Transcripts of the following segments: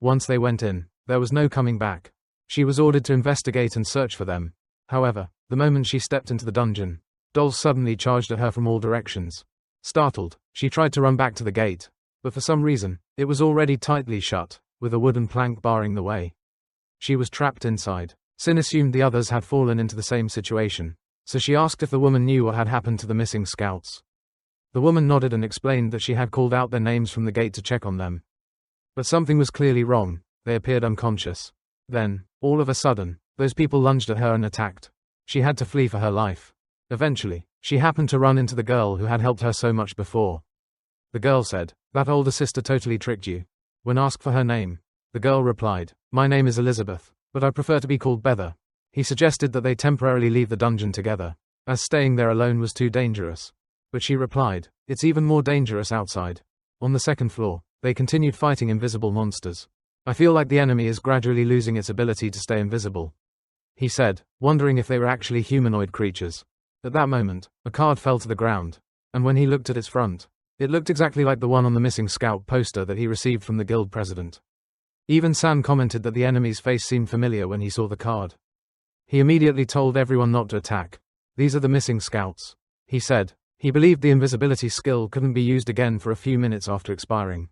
Once they went in, there was no coming back. She was ordered to investigate and search for them. However, the moment she stepped into the dungeon, dolls suddenly charged at her from all directions. Startled, she tried to run back to the gate, but for some reason, it was already tightly shut, with a wooden plank barring the way. She was trapped inside. Sin assumed the others had fallen into the same situation, so she asked if the woman knew what had happened to the missing scouts. The woman nodded and explained that she had called out their names from the gate to check on them. But something was clearly wrong. They appeared unconscious. Then, all of a sudden, those people lunged at her and attacked. She had to flee for her life. Eventually, she happened to run into the girl who had helped her so much before. The girl said, "That older sister totally tricked you." When asked for her name, the girl replied, "My name is Elizabeth, but I prefer to be called Bether." He suggested that they temporarily leave the dungeon together, as staying there alone was too dangerous. But she replied, "It's even more dangerous outside." On the second floor, they continued fighting invisible monsters. "I feel like the enemy is gradually losing its ability to stay invisible," he said, wondering if they were actually humanoid creatures. At that moment, a card fell to the ground, and when he looked at its front, it looked exactly like the one on the missing scout poster that he received from the guild president. Even San commented that the enemy's face seemed familiar when he saw the card. He immediately told everyone not to attack. "These are the missing scouts," he said. He believed the invisibility skill couldn't be used again for a few minutes after expiring,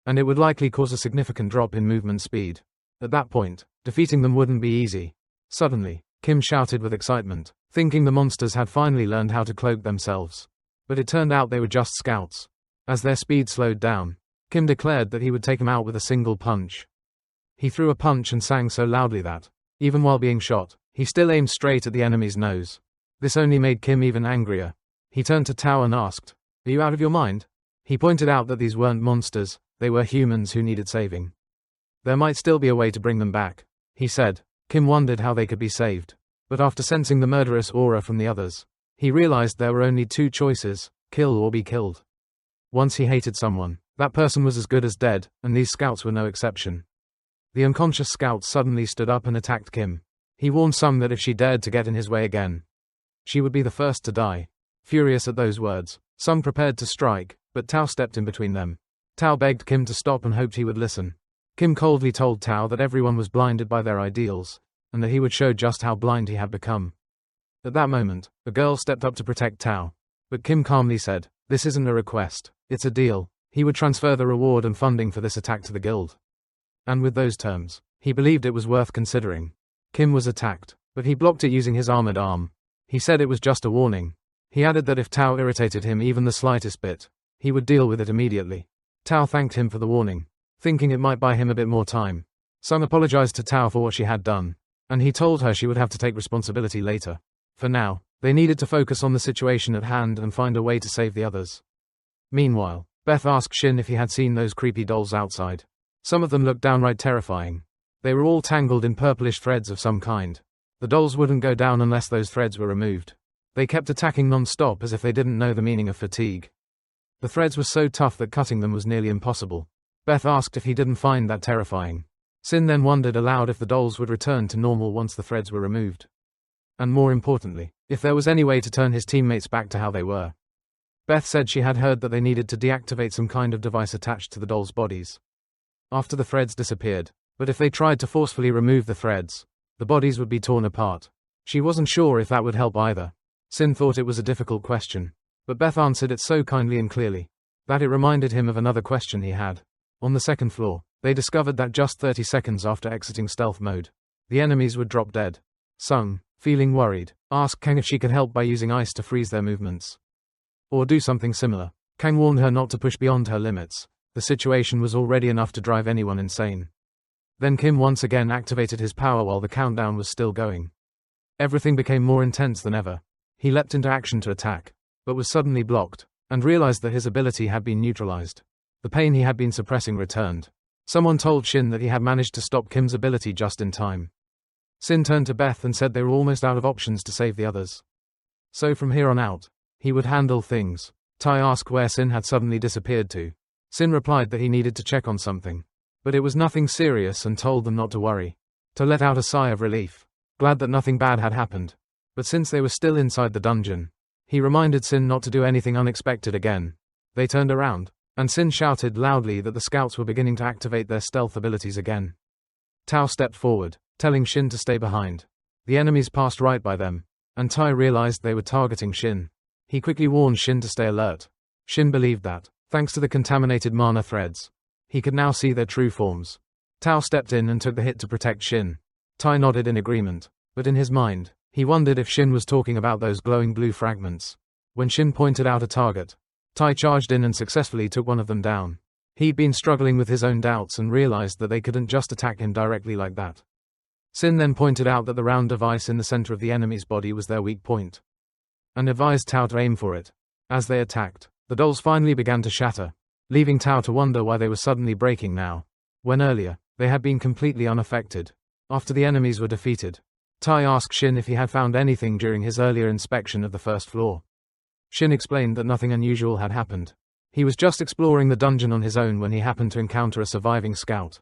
and it would likely cause a significant drop in movement speed. At that point, defeating them wouldn't be easy. Suddenly, Kim shouted with excitement, thinking the monsters had finally learned how to cloak themselves. But it turned out they were just scouts. As their speed slowed down, Kim declared that he would take them out with a single punch. He threw a punch and sang so loudly that, even while being shot, he still aimed straight at the enemy's nose. This only made Kim even angrier. He turned to Tao and asked, "Are you out of your mind?" He pointed out that these weren't monsters, they were humans who needed saving. There might still be a way to bring them back, he said. Kim wondered how they could be saved. But after sensing the murderous aura from the others, he realized there were only two choices: kill or be killed. Once he hated someone, that person was as good as dead, and these scouts were no exception. The unconscious scout suddenly stood up and attacked Kim. He warned some that if she dared to get in his way again, she would be the first to die. Furious at those words, some prepared to strike, but Tao stepped in between them. Tao begged Kim to stop and hoped he would listen. Kim coldly told Tao that everyone was blinded by their ideals, and that he would show just how blind he had become. At that moment, a girl stepped up to protect Tao. But Kim calmly said, "This isn't a request, it's a deal." He would transfer the reward and funding for this attack to the guild. And with those terms, he believed it was worth considering. Kim was attacked, but he blocked it using his armored arm. He said it was just a warning. He added that if Tao irritated him even the slightest bit, he would deal with it immediately. Tao thanked him for the warning, thinking it might buy him a bit more time. Sun apologized to Tao for what she had done, and he told her she would have to take responsibility later. For now, they needed to focus on the situation at hand and find a way to save the others. Meanwhile, Beth asked Shin if he had seen those creepy dolls outside. Some of them looked downright terrifying. They were all tangled in purplish threads of some kind. The dolls wouldn't go down unless those threads were removed. They kept attacking non-stop as if they didn't know the meaning of fatigue. The threads were so tough that cutting them was nearly impossible. Beth asked if he didn't find that terrifying. Sin then wondered aloud if the dolls would return to normal once the threads were removed. And more importantly, if there was any way to turn his teammates back to how they were. Beth said she had heard that they needed to deactivate some kind of device attached to the dolls' bodies after the threads disappeared, but if they tried to forcefully remove the threads, the bodies would be torn apart. She wasn't sure if that would help either. Sin thought it was a difficult question, but Beth answered it so kindly and clearly that it reminded him of another question he had. On the second floor, they discovered that just 30 seconds after exiting stealth mode, the enemies would drop dead. Sung, feeling worried, asked Kang if she could help by using ice to freeze their movements, or do something similar. Kang warned her not to push beyond her limits. The situation was already enough to drive anyone insane. Then Kim once again activated his power while the countdown was still going. Everything became more intense than ever. He leapt into action to attack, but was suddenly blocked, and realized that his ability had been neutralized. The pain he had been suppressing returned. Someone told Shin that he had managed to stop Kim's ability just in time. Sin turned to Beth and said they were almost out of options to save the others. So from here on out, he would handle things. Tai asked where Sin had suddenly disappeared to. Sin replied that he needed to check on something, but it was nothing serious, and told them not to worry. To let out a sigh of relief, glad that nothing bad had happened. But since they were still inside the dungeon, he reminded Sin not to do anything unexpected again. They turned around, and Sin shouted loudly that the scouts were beginning to activate their stealth abilities again. Tao stepped forward, telling Shin to stay behind. The enemies passed right by them, and Tai realized they were targeting Shin. He quickly warned Shin to stay alert. Shin believed that, thanks to the contaminated mana threads, he could now see their true forms. Tao stepped in and took the hit to protect Shin. Tai nodded in agreement, but in his mind, he wondered if Shin was talking about those glowing blue fragments. When Shin pointed out a target, Tai charged in and successfully took one of them down. He'd been struggling with his own doubts and realized that they couldn't just attack him directly like that. Sin then pointed out that the round device in the center of the enemy's body was their weak point, and advised Tao to aim for it. As they attacked, the dolls finally began to shatter, leaving Tao to wonder why they were suddenly breaking now, when earlier, they had been completely unaffected. After the enemies were defeated, Tai asked Shin if he had found anything during his earlier inspection of the first floor. Shin explained that nothing unusual had happened. He was just exploring the dungeon on his own when he happened to encounter a surviving scout.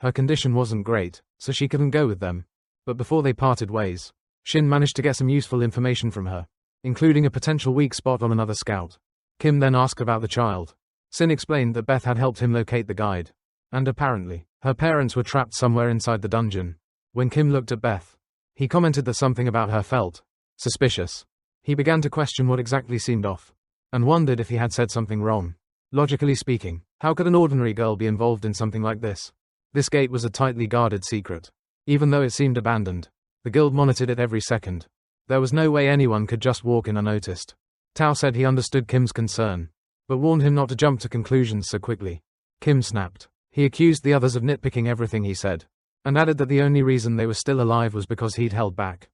Her condition wasn't great, so she couldn't go with them. But before they parted ways, Shin managed to get some useful information from her, including a potential weak spot on another scout. Kim then asked about the child. Sin explained that Beth had helped him locate the guide, and apparently, her parents were trapped somewhere inside the dungeon. When Kim looked at Beth, he commented that something about her felt suspicious. He began to question what exactly seemed off, and wondered if he had said something wrong. Logically speaking, how could an ordinary girl be involved in something like this? This gate was a tightly guarded secret. Even though it seemed abandoned, the guild monitored it every second. There was no way anyone could just walk in unnoticed. Tao said he understood Kim's concern, but warned him not to jump to conclusions so quickly. Kim snapped. He accused the others of nitpicking everything he said, and added that the only reason they were still alive was because he'd held back.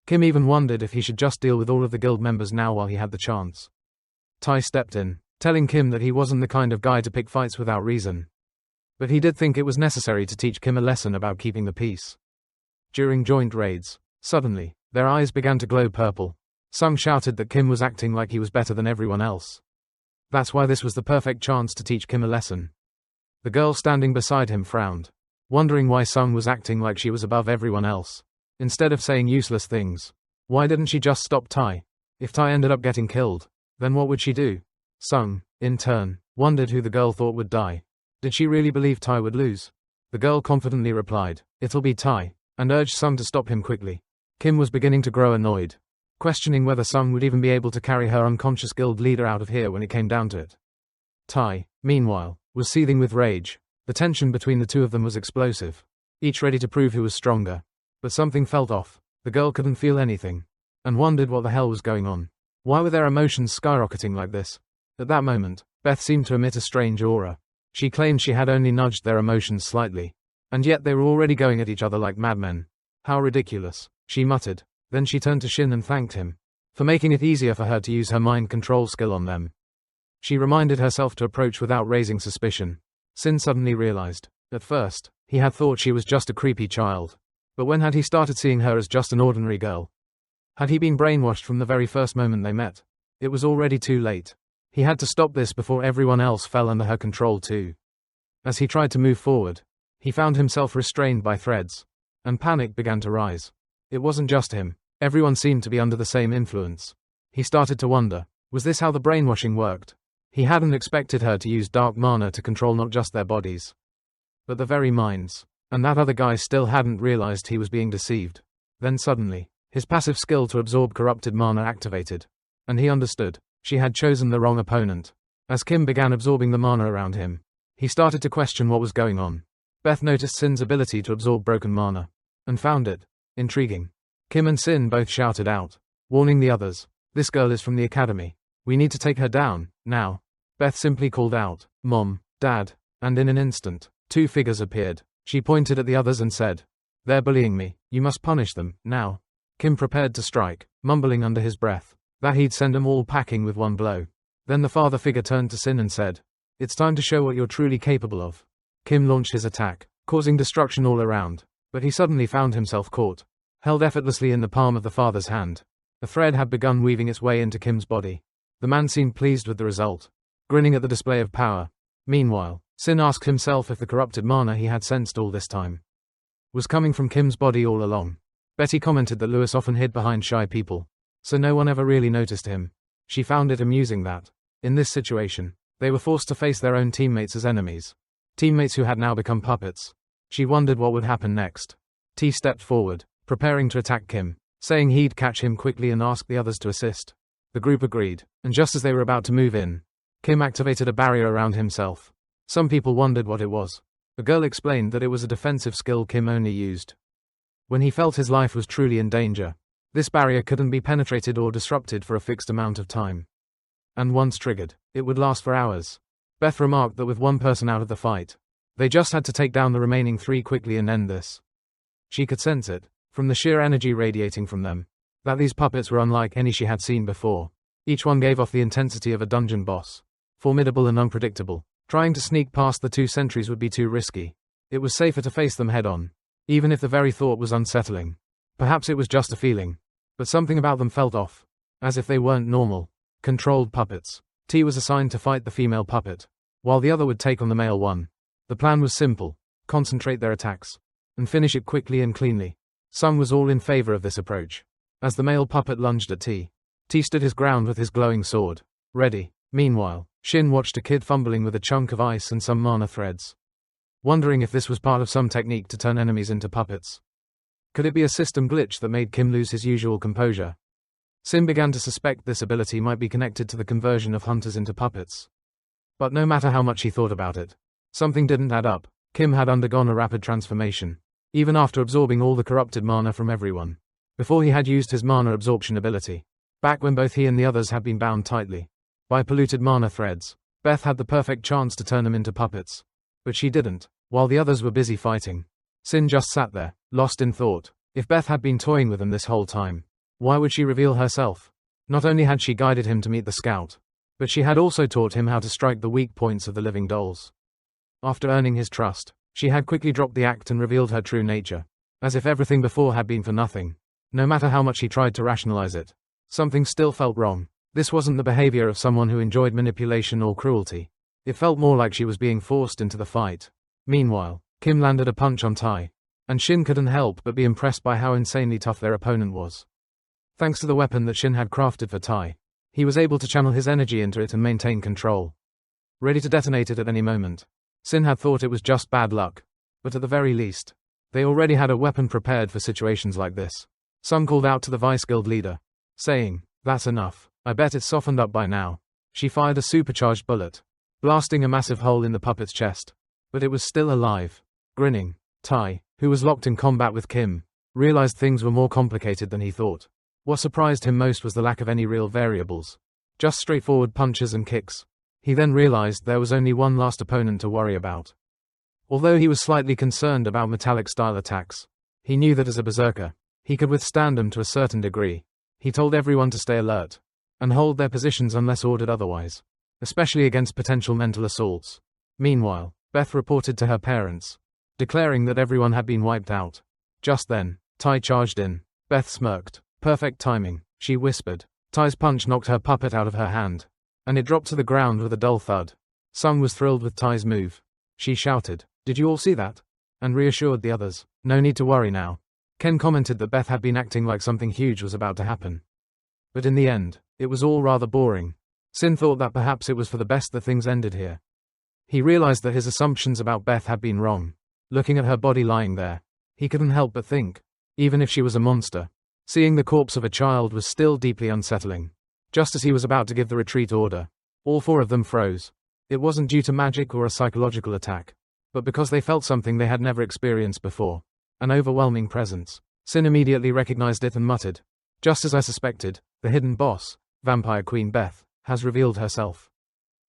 Kim even wondered if he should just deal with all of the guild members now while he had the chance. Tai stepped in, telling Kim that he wasn't the kind of guy to pick fights without reason. But he did think it was necessary to teach Kim a lesson about keeping the peace. During joint raids, suddenly, their eyes began to glow purple. Sung shouted that Kim was acting like he was better than everyone else. That's why this was the perfect chance to teach Kim a lesson. The girl standing beside him frowned, wondering why Sung was acting like she was above everyone else. Instead of saying useless things, why didn't she just stop Tai? If Tai ended up getting killed, then what would she do? Sung, in turn, wondered who the girl thought would die. Did she really believe Tai would lose? The girl confidently replied, "It'll be Tai," and urged Sung to stop him quickly. Kim was beginning to grow annoyed, questioning whether Sung would even be able to carry her unconscious guild leader out of here when it came down to it. Tai, meanwhile, was seething with rage. The tension between the two of them was explosive, each ready to prove who was stronger. But something felt off. The girl couldn't feel anything, and wondered what the hell was going on. Why were their emotions skyrocketing like this? At that moment, Beth seemed to emit a strange aura. She claimed she had only nudged their emotions slightly, and yet they were already going at each other like madmen. How ridiculous, she muttered. Then she turned to Shin and thanked him for making it easier for her to use her mind control skill on them. She reminded herself to approach without raising suspicion. Sin suddenly realized. At first, he had thought she was just a creepy child. But when had he started seeing her as just an ordinary girl? Had he been brainwashed from the very first moment they met? It was already too late. He had to stop this before everyone else fell under her control too. As he tried to move forward, he found himself restrained by threads, and panic began to rise. It wasn't just him. Everyone seemed to be under the same influence. He started to wonder, was this how the brainwashing worked? He hadn't expected her to use dark mana to control not just their bodies, but the very minds. And that other guy still hadn't realized he was being deceived. Then suddenly, his passive skill to absorb corrupted mana activated. And he understood. She had chosen the wrong opponent. As Kim began absorbing the mana around him, he started to question what was going on. Beth noticed Sin's ability to absorb broken mana, and found it intriguing. Kim and Sin both shouted out, warning the others, "This girl is from the academy. We need to take her down, now." Beth simply called out, "Mom, Dad," and in an instant, two figures appeared. She pointed at the others and said, "They're bullying me. You must punish them, now." Kim prepared to strike, mumbling under his breath that he'd send them all packing with one blow. Then the father figure turned to Sin and said, "It's time to show what you're truly capable of." Kim launched his attack, causing destruction all around, but he suddenly found himself caught, held effortlessly in the palm of the father's hand. A thread had begun weaving its way into Kim's body. The man seemed pleased with the result, grinning at the display of power. Meanwhile, Sin asked himself if the corrupted mana he had sensed all this time was coming from Kim's body all along. Betty commented that Lewis often hid behind shy people, so no one ever really noticed him. She found it amusing that, in this situation, They were forced to face their own teammates as enemies. Teammates who had now become puppets. She wondered what would happen next. T stepped forward, preparing to attack Kim, saying he'd catch him quickly and ask the others to assist. The group agreed, and just as they were about to move in, Kim activated a barrier around himself. Some people wondered what it was. The girl explained that it was a defensive skill Kim only used when he felt his life was truly in danger. This barrier couldn't be penetrated or disrupted for a fixed amount of time. And once triggered, it would last for hours. Beth remarked that with one person out of the fight, they just had to take down the remaining 3 quickly and end this. She could sense it, from the sheer energy radiating from them, that these puppets were unlike any she had seen before. Each one gave off the intensity of a dungeon boss. Formidable and unpredictable. Trying to sneak past the 2 sentries would be too risky. It was safer to face them head-on, even if the very thought was unsettling. Perhaps it was just a feeling, but something about them felt off, as if they weren't normal, controlled puppets. T was assigned to fight the female puppet, while the other would take on the male one. The plan was simple: concentrate their attacks, and finish it quickly and cleanly. Sung was all in favor of this approach. As the male puppet lunged at T stood his ground with his glowing sword, ready. Meanwhile, Shin watched a kid fumbling with a chunk of ice and some mana threads, wondering if this was part of some technique to turn enemies into puppets. Could it be a system glitch that made Kim lose his usual composure? Sin began to suspect this ability might be connected to the conversion of hunters into puppets. But no matter how much he thought about it, something didn't add up. Kim had undergone a rapid transformation, even after absorbing all the corrupted mana from everyone, before he had used his mana absorption ability. Back when both he and the others had been bound tightly by polluted mana threads, Beth had the perfect chance to turn them into puppets. But she didn't. While the others were busy fighting, Sin just sat there, lost in thought. If Beth had been toying with him this whole time, why would she reveal herself? Not only had she guided him to meet the scout, but she had also taught him how to strike the weak points of the living dolls. After earning his trust, she had quickly dropped the act and revealed her true nature, as if everything before had been for nothing. No matter how much he tried to rationalize it, something still felt wrong. This wasn't the behavior of someone who enjoyed manipulation or cruelty. It felt more like she was being forced into the fight. Meanwhile, Kim landed a punch on Tai, and Shin couldn't help but be impressed by how insanely tough their opponent was. Thanks to the weapon that Shin had crafted for Tai, he was able to channel his energy into it and maintain control, ready to detonate it at any moment. Sin had thought it was just bad luck, but at the very least, they already had a weapon prepared for situations like this. Sun called out to the Vice Guild leader, saying, "That's enough. I bet it's softened up by now." She fired a supercharged bullet, blasting a massive hole in the puppet's chest. But it was still alive. Grinning, Tai, who was locked in combat with Kim, realized things were more complicated than he thought. What surprised him most was the lack of any real variables. Just straightforward punches and kicks. He then realized there was only one last opponent to worry about. Although he was slightly concerned about metallic-style attacks, he knew that as a berserker, he could withstand them to a certain degree. He told everyone to stay alert and hold their positions unless ordered otherwise, especially against potential mental assaults. Meanwhile, Beth reported to her parents, declaring that everyone had been wiped out. Just then, Tai charged in. Beth smirked. Perfect timing, she whispered. Tai's punch knocked her puppet out of her hand, and it dropped to the ground with a dull thud. Sung was thrilled with Tai's move. She shouted, "Did you all see that?" and reassured the others. No need to worry now. Ken commented that Beth had been acting like something huge was about to happen. But in the end, it was all rather boring. Sin thought that perhaps it was for the best that things ended here. He realized that his assumptions about Beth had been wrong. Looking at her body lying there, he couldn't help but think, even if she was a monster, seeing the corpse of a child was still deeply unsettling. Just as he was about to give the retreat order, all 4 of them froze. It wasn't due to magic or a psychological attack, but because they felt something they had never experienced before. An overwhelming presence. Sin immediately recognized it and muttered, "Just as I suspected, the hidden boss, Vampire Queen Beth, has revealed herself."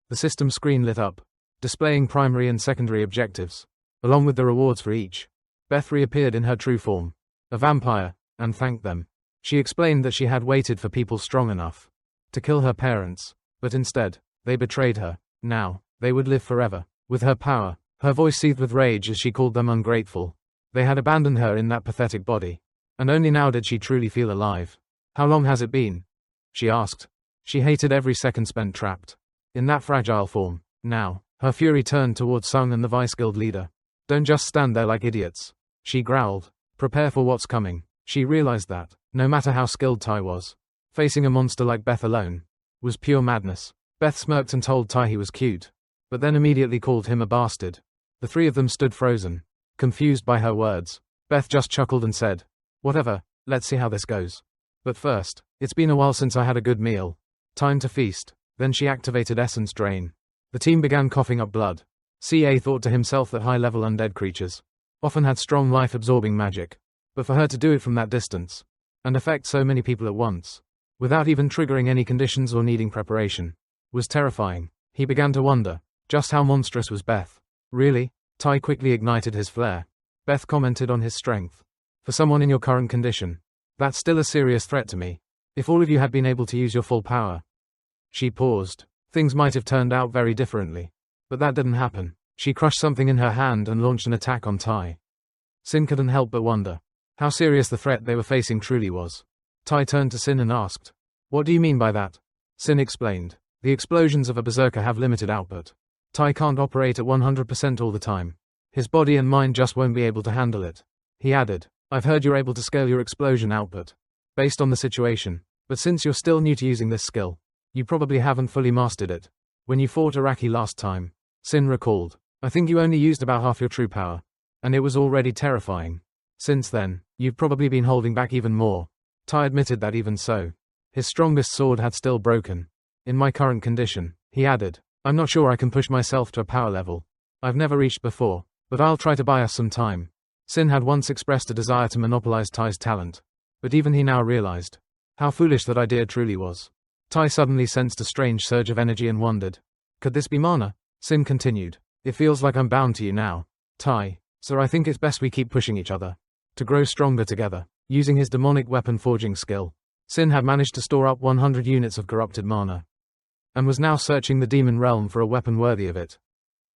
The system screen lit up, displaying primary and secondary objectives, along with the rewards for each. Beth reappeared in her true form, a vampire, and thanked them. She explained that she had waited for people strong enough to kill her parents, but instead, they betrayed her. Now, they would live forever. With her power, her voice seethed with rage as she called them ungrateful. They had abandoned her in that pathetic body, and only now did she truly feel alive. "How long has it been?" she asked. She hated every second spent trapped in that fragile form. Now, her fury turned towards Sung and the Vice Guild leader. "Don't just stand there like idiots," she growled. "Prepare for what's coming." She realized that, no matter how skilled Tai was, facing a monster like Beth alone was pure madness. Beth smirked and told Tai he was cute, but then immediately called him a bastard. The three of them stood frozen, confused by her words. Beth just chuckled and said, "Whatever, let's see how this goes. But first, it's been a while since I had a good meal. Time to feast." Then she activated Essence Drain. The team began coughing up blood. CA thought to himself that high-level undead creatures often had strong life-absorbing magic, but for her to do it from that distance, and affect so many people at once, without even triggering any conditions or needing preparation, was terrifying. He began to wonder, just how monstrous was Beth? Really? Tai quickly ignited his flare. Beth commented on his strength. "For someone in your current condition, that's still a serious threat to me. If all of you had been able to use your full power." She paused. Things might have turned out very differently. But that didn't happen. She crushed something in her hand and launched an attack on Tai. Sin couldn't help but wonder how serious the threat they were facing truly was. Tai turned to Sin and asked, "What do you mean by that?" Sin explained, "The explosions of a berserker have limited output. Tai can't operate at 100% all the time. His body and mind just won't be able to handle it." He added, "I've heard you're able to scale your explosion output based on the situation, but since you're still new to using this skill, you probably haven't fully mastered it. When you fought Araki last time," Sin recalled, "I think you only used about half your true power, and it was already terrifying. Since then, you've probably been holding back even more." Tai admitted that even so, his strongest sword had still broken. "In my current condition," he added, "I'm not sure I can push myself to a power level I've never reached before, but I'll try to buy us some time." Sin had once expressed a desire to monopolize Tai's talent, but even he now realized how foolish that idea truly was. Tai suddenly sensed a strange surge of energy and wondered, could this be mana? Sin continued, "It feels like I'm bound to you now, Tai, so I think it's best we keep pushing each other to grow stronger together." Using his demonic weapon forging skill, Sin had managed to store up 100 units of corrupted mana, and was now searching the demon realm for a weapon worthy of it.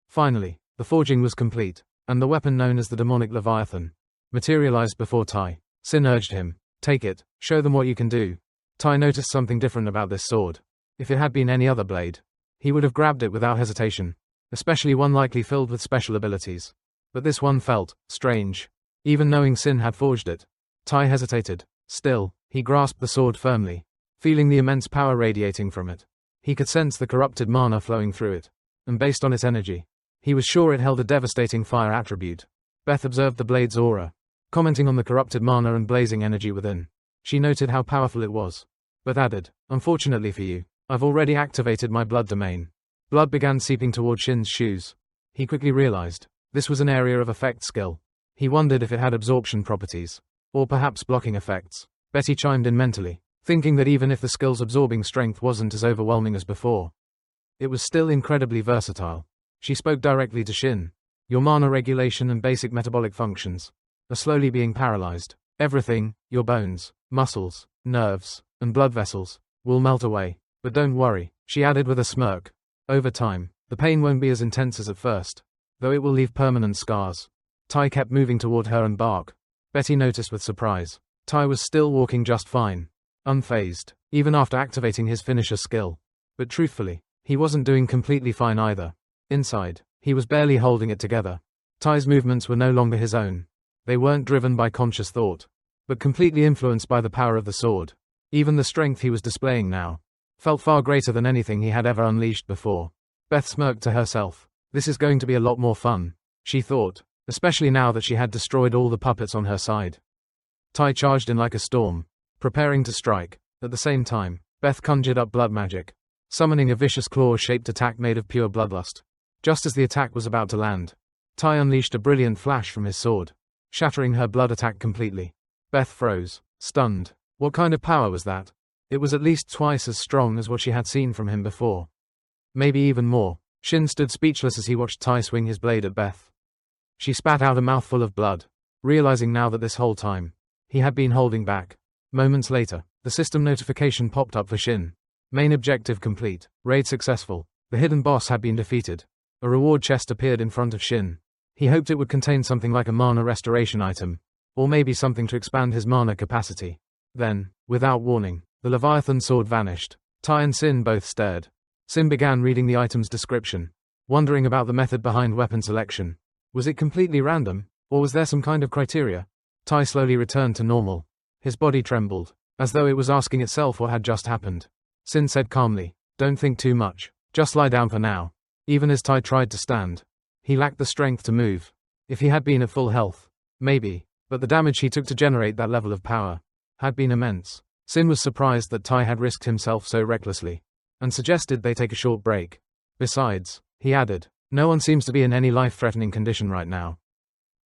Finally, the forging was complete, and the weapon known as the demonic Leviathan materialized before Tai. Sin urged him, "Take it, show them what you can do." Tai noticed something different about this sword. If it had been any other blade, he would have grabbed it without hesitation, especially one likely filled with special abilities. But this one felt strange. Even knowing Sin had forged it, Tai hesitated. Still, he grasped the sword firmly, feeling the immense power radiating from it. He could sense the corrupted mana flowing through it, and based on its energy, he was sure it held a devastating fire attribute. Beth observed the blade's aura, commenting on the corrupted mana and blazing energy within. She noted how powerful it was, but added, "Unfortunately for you, I've already activated my blood domain." Blood began seeping toward Shin's shoes. He quickly realized this was an area of effect skill. He wondered if it had absorption properties, or perhaps blocking effects. Betty chimed in mentally, thinking that even if the skill's absorbing strength wasn't as overwhelming as before, it was still incredibly versatile. She spoke directly to Shin. "Your mana regulation and basic metabolic functions are slowly being paralyzed. Everything, your bones, muscles, nerves, and blood vessels, will melt away. But don't worry," she added with a smirk. "Over time, the pain won't be as intense as at first, though it will leave permanent scars." Tai kept moving toward her and bark. Betty noticed with surprise. Tai was still walking just fine, unfazed, even after activating his finisher skill. But truthfully, he wasn't doing completely fine either. Inside, he was barely holding it together. Tai's movements were no longer his own. They weren't driven by conscious thought, but completely influenced by the power of the sword. Even the strength he was displaying now felt far greater than anything he had ever unleashed before. Beth smirked to herself. This is going to be a lot more fun, she thought, especially now that she had destroyed all the puppets on her side. Tai charged in like a storm, preparing to strike. At the same time, Beth conjured up blood magic, summoning a vicious claw-shaped attack made of pure bloodlust. Just as the attack was about to land, Tai unleashed a brilliant flash from his sword, shattering her blood attack completely. Beth froze, stunned. What kind of power was that? It was at least twice as strong as what she had seen from him before. Maybe even more. Shin stood speechless as he watched Tai swing his blade at Beth. She spat out a mouthful of blood, realizing now that this whole time, he had been holding back. Moments later, the system notification popped up for Shin. Main objective complete. Raid successful. The hidden boss had been defeated. A reward chest appeared in front of Shin. He hoped it would contain something like a mana restoration item, or maybe something to expand his mana capacity. Then, without warning, the Leviathan sword vanished. Tai and Sin both stared. Sin began reading the item's description, wondering about the method behind weapon selection. Was it completely random, or was there some kind of criteria? Tai slowly returned to normal. His body trembled, as though it was asking itself what had just happened. Sin said calmly, Don't think too much. Just lie down for now. Even as Tai tried to stand, he lacked the strength to move. If he had been at full health, maybe, but the damage he took to generate that level of power had been immense. Sin was surprised that Tai had risked himself so recklessly, and suggested they take a short break. Besides, he added, no one seems to be in any life-threatening condition right now.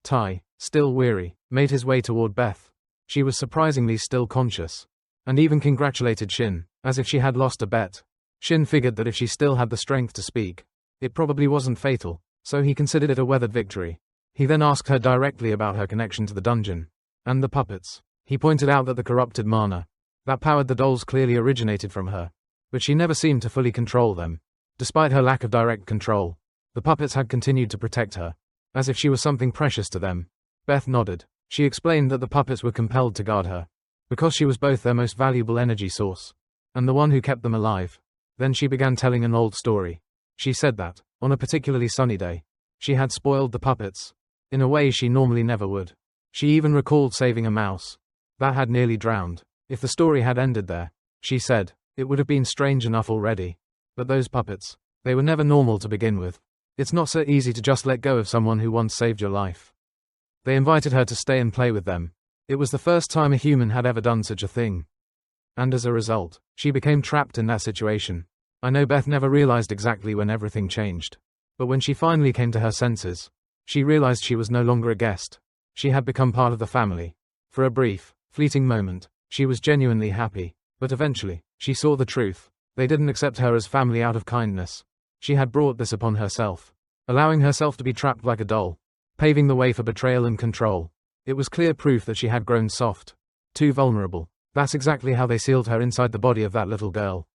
Tai, still weary, made his way toward Beth. She was surprisingly still conscious, and even congratulated Shin, as if she had lost a bet. Shin figured that if she still had the strength to speak, it probably wasn't fatal, so he considered it a weathered victory. He then asked her directly about her connection to the dungeon and the puppets. He pointed out that the corrupted mana that powered the dolls clearly originated from her, but she never seemed to fully control them. Despite her lack of direct control, the puppets had continued to protect her, as if she was something precious to them. Beth nodded. She explained that the puppets were compelled to guard her, because she was both their most valuable energy source, and the one who kept them alive. Then she began telling an old story. She said that, on a particularly sunny day, she had spoiled the puppets, in a way she normally never would. She even recalled saving a mouse that had nearly drowned. If the story had ended there, she said, it would have been strange enough already. But those puppets, they were never normal to begin with. It's not so easy to just let go of someone who once saved your life. They invited her to stay and play with them. It was the first time a human had ever done such a thing. And as a result, she became trapped in that situation. I know Beth never realized exactly when everything changed. But when she finally came to her senses, she realized she was no longer a guest. She had become part of the family. For a brief, fleeting moment, she was genuinely happy. But eventually, she saw the truth. They didn't accept her as family out of kindness. She had brought this upon herself, allowing herself to be trapped like a doll, paving the way for betrayal and control. It was clear proof that she had grown soft, too vulnerable. That's exactly how they sealed her inside the body of that little girl,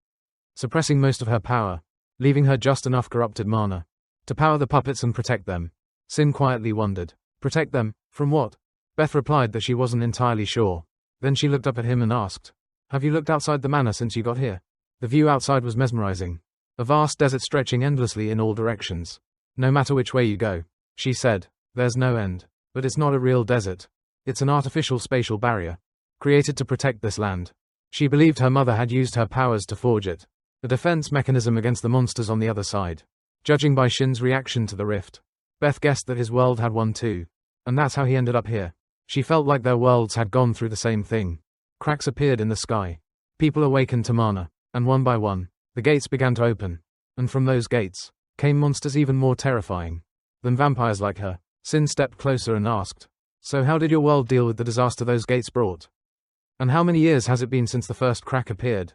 suppressing most of her power, leaving her just enough corrupted mana to power the puppets and protect them. Sin quietly wondered. Protect them? From what? Beth replied that she wasn't entirely sure. Then she looked up at him and asked, have you looked outside the manor since you got here? The view outside was mesmerizing. A vast desert stretching endlessly in all directions. No matter which way you go, she said, there's no end. But it's not a real desert. It's an artificial spatial barrier, created to protect this land. She believed her mother had used her powers to forge it, a defense mechanism against the monsters on the other side. Judging by Shin's reaction to the rift, Beth guessed that his world had one too. And that's how he ended up here. She felt like their worlds had gone through the same thing. Cracks appeared in the sky. People awakened to mana, and one by one, the gates began to open. And from those gates, came monsters even more terrifying than vampires like her. Sin stepped closer and asked, so how did your world deal with the disaster those gates brought? And how many years has it been since the first crack appeared?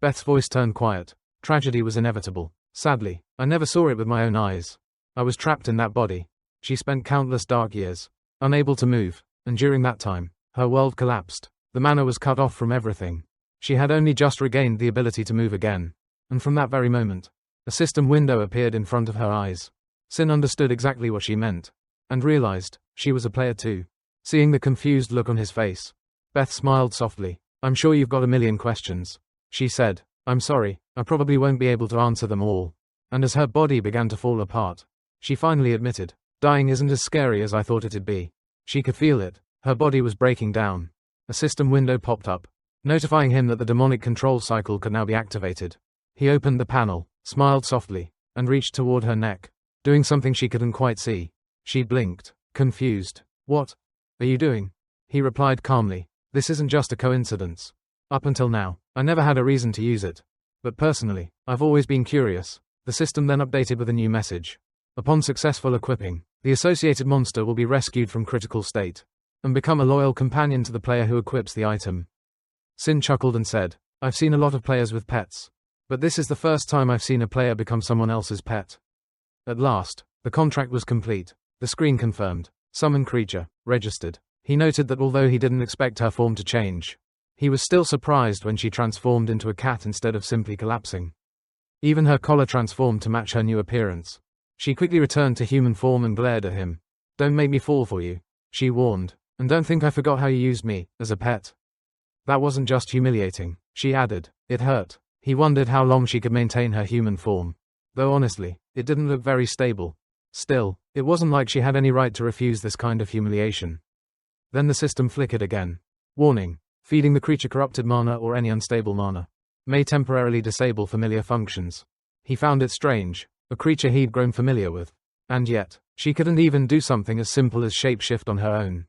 Beth's voice turned quiet. Tragedy was inevitable. Sadly, I never saw it with my own eyes. I was trapped in that body. She spent countless dark years, unable to move, and during that time, her world collapsed. The mana was cut off from everything. She had only just regained the ability to move again. And from that very moment, a system window appeared in front of her eyes. Sin understood exactly what she meant, and realized she was a player too. Seeing the confused look on his face, Beth smiled softly. I'm sure you've got a million questions, she said. I'm sorry, I probably won't be able to answer them all. And as her body began to fall apart, she finally admitted, dying isn't as scary as I thought it'd be. She could feel it. Her body was breaking down. A system window popped up, notifying him that the demonic control cycle could now be activated. He opened the panel, smiled softly, and reached toward her neck, doing something she couldn't quite see. She blinked, confused. What are you doing? He replied calmly. This isn't just a coincidence. Up until now, I never had a reason to use it. But personally, I've always been curious. The system then updated with a new message. Upon successful equipping, the associated monster will be rescued from critical state, and become a loyal companion to the player who equips the item. Sin chuckled and said, I've seen a lot of players with pets, but this is the first time I've seen a player become someone else's pet. At last, the contract was complete. The screen confirmed. Summon creature, registered. He noted that although he didn't expect her form to change, he was still surprised when she transformed into a cat instead of simply collapsing. Even her collar transformed to match her new appearance. She quickly returned to human form and glared at him. Don't make me fall for you, she warned. And don't think I forgot how you used me, as a pet. That wasn't just humiliating, she added. It hurt. He wondered how long she could maintain her human form. Though honestly, it didn't look very stable. Still, it wasn't like she had any right to refuse this kind of humiliation. Then the system flickered again. Warning. Feeding the creature corrupted mana or any unstable mana may temporarily disable familiar functions. He found it strange, a creature he'd grown familiar with. And yet, she couldn't even do something as simple as shapeshift on her own.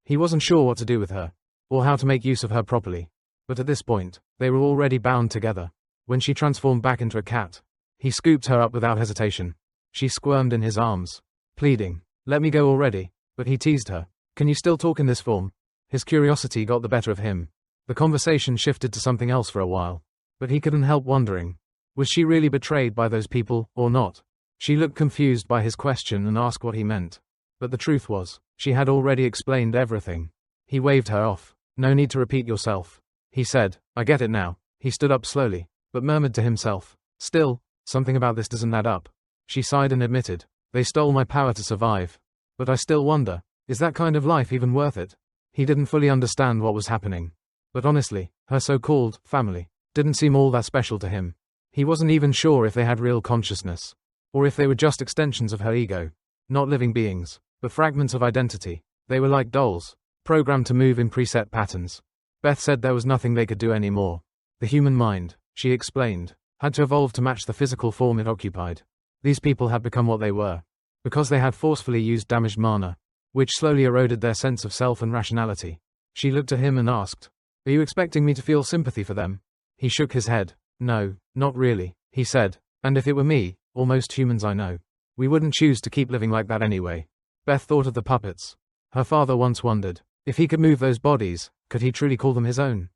He wasn't sure what to do with her, or how to make use of her properly. But at this point, they were already bound together. When she transformed back into a cat, he scooped her up without hesitation. She squirmed in his arms, pleading, "Let me go already." But he teased her. "Can you still talk in this form?" His curiosity got the better of him. The conversation shifted to something else for a while. But he couldn't help wondering, was she really betrayed by those people, or not? She looked confused by his question and asked what he meant. But the truth was, she had already explained everything. He waved her off. "No need to repeat yourself," he said. "I get it now." He stood up slowly, but murmured to himself, "Still, something about this doesn't add up." She sighed and admitted, "They stole my power to survive. But I still wonder, is that kind of life even worth it?" He didn't fully understand what was happening. But honestly, her so-called family didn't seem all that special to him. He wasn't even sure if they had real consciousness, or if they were just extensions of her ego. Not living beings, but fragments of identity. They were like dolls, programmed to move in preset patterns. Beth said there was nothing they could do anymore. The human mind, she explained, had to evolve to match the physical form it occupied. These people had become what they were, because they had forcefully used damaged mana, which slowly eroded their sense of self and rationality. She looked at him and asked, "Are you expecting me to feel sympathy for them?" He shook his head. "No, not really," he said. "And if it were me, or most humans I know, we wouldn't choose to keep living like that anyway." Beth thought of the puppets. Her father once wondered, if he could move those bodies, could he truly call them his own?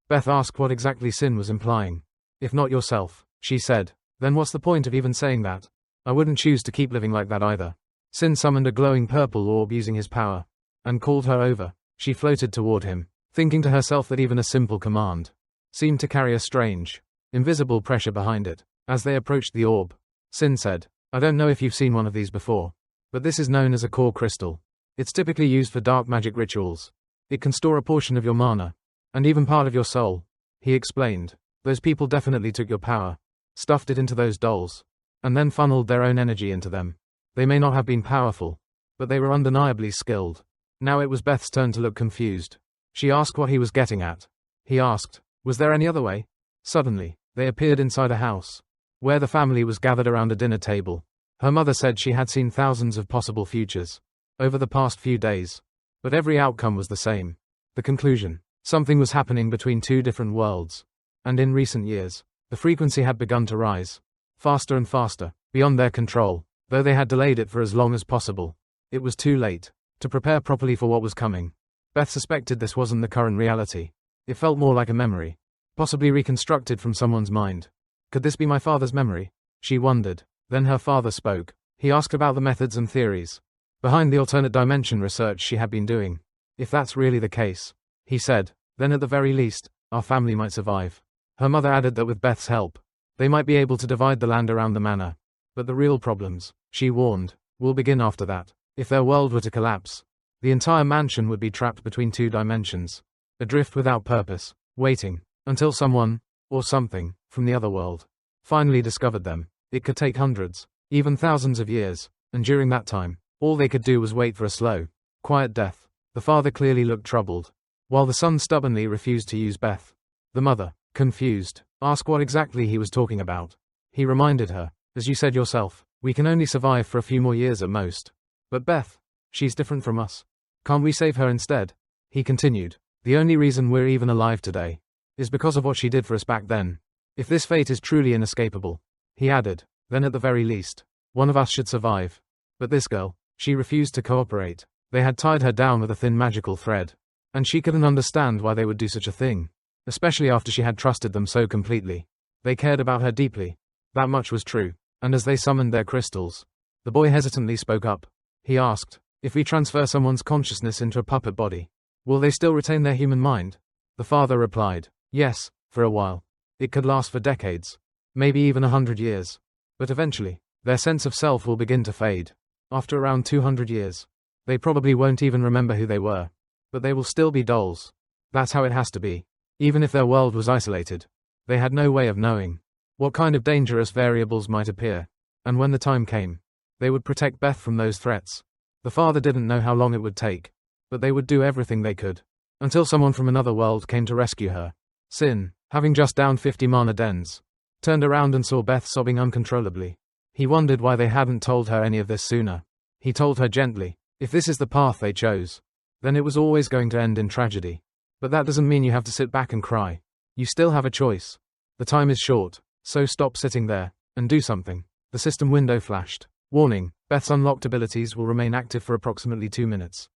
Beth asked what exactly Sin was implying. "If not yourself," she said, "then what's the point of even saying that? I wouldn't choose to keep living like that either." Sin summoned a glowing purple orb using his power, and called her over. She floated toward him, thinking to herself that even a simple command seemed to carry a strange, invisible pressure behind it. As they approached the orb, Sin said, "I don't know if you've seen one of these before, but this is known as a core crystal. It's typically used for dark magic rituals. It can store a portion of your mana, and even part of your soul." He explained, "Those people definitely took your power, stuffed it into those dolls, and then funneled their own energy into them. They may not have been powerful, but they were undeniably skilled." Now it was Beth's turn to look confused. She asked what he was getting at. He asked, "Was there any other way?" Suddenly, they appeared inside a house, where the family was gathered around a dinner table. Her mother said she had seen thousands of possible futures over the past few days, but every outcome was the same. The conclusion: something was happening between two different worlds, and in recent years, the frequency had begun to rise, faster and faster, beyond their control. Though they had delayed it for as long as possible, it was too late to prepare properly for what was coming. Beth suspected this wasn't the current reality. It felt more like a memory, possibly reconstructed from someone's mind. Could this be my father's memory? She wondered. Then her father spoke. He asked about the methods and theories behind the alternate dimension research she had been doing. "If that's really the case," he said, "then at the very least, our family might survive." Her mother added that with Beth's help, they might be able to divide the land around the manor. But the real problems, she warned, will begin after that. If their world were to collapse, the entire mansion would be trapped between two dimensions, adrift without purpose, waiting until someone, or something, from the other world finally discovered them. It could take hundreds, even thousands of years, and during that time, all they could do was wait for a slow, quiet death. The father clearly looked troubled, while the son stubbornly refused to use Beth. The mother, confused, asked what exactly he was talking about. He reminded her, "As you said yourself, we can only survive for a few more years at most. But Beth, she's different from us. Can't we save her instead?" He continued, "The only reason we're even alive today is because of what she did for us back then. If this fate is truly inescapable," he added, "then at the very least, one of us should survive. But this girl, she refused to cooperate. They had tied her down with a thin magical thread, and she couldn't understand why they would do such a thing, especially after she had trusted them so completely. They cared about her deeply. That much was true. And as they summoned their crystals, the boy hesitantly spoke up. He asked, "If we transfer someone's consciousness into a puppet body, will they still retain their human mind?" The father replied, "Yes, for a while. It could last for decades, maybe even 100 years. But eventually, their sense of self will begin to fade. After around 200 years, they probably won't even remember who they were. But they will still be dolls. That's how it has to be. Even if their world was isolated, they had no way of knowing what kind of dangerous variables might appear. And when the time came, they would protect Beth from those threats. The father didn't know how long it would take, but they would do everything they could, until someone from another world came to rescue her. Sin, having just downed 50 mana dens, turned around and saw Beth sobbing uncontrollably. He wondered why they hadn't told her any of this sooner. He told her gently, if this is the path they chose, then it was always going to end in tragedy. But that doesn't mean you have to sit back and cry. You still have a choice. The time is short, so stop sitting there, and do something. The system window flashed. Warning, Beth's unlocked abilities will remain active for approximately 2 minutes.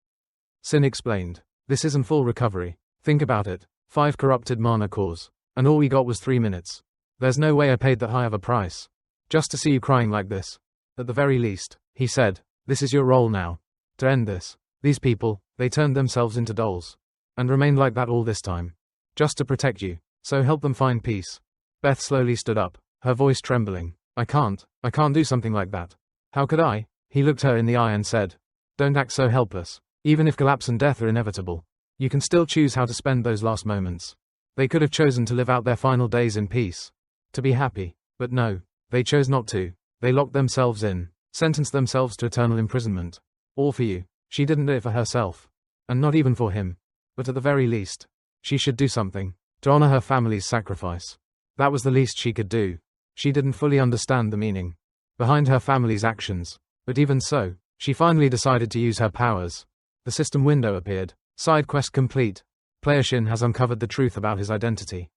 Sin explained, this isn't full recovery. Think about it, 5 corrupted mana cores, and all we got was 3 minutes. There's no way I paid that high of a price, just to see you crying like this. At the very least, he said, this is your role now. To end this, these people, they turned themselves into dolls. And remained like that all this time. Just to protect you, so help them find peace. Beth slowly stood up, her voice trembling. I can't do something like that. How could I? He looked her in the eye and said, don't act so helpless. Even if collapse and death are inevitable, you can still choose how to spend those last moments. They could have chosen to live out their final days in peace. To be happy, but no, they chose not to. They locked themselves in, sentenced themselves to eternal imprisonment. All for you. She didn't do it for herself. And not even for him. But at the very least, she should do something, to honor her family's sacrifice. That was the least she could do. She didn't fully understand the meaning behind her family's actions, but even so, she finally decided to use her powers. The system window appeared. Side quest complete. Player Shin has uncovered the truth about his identity.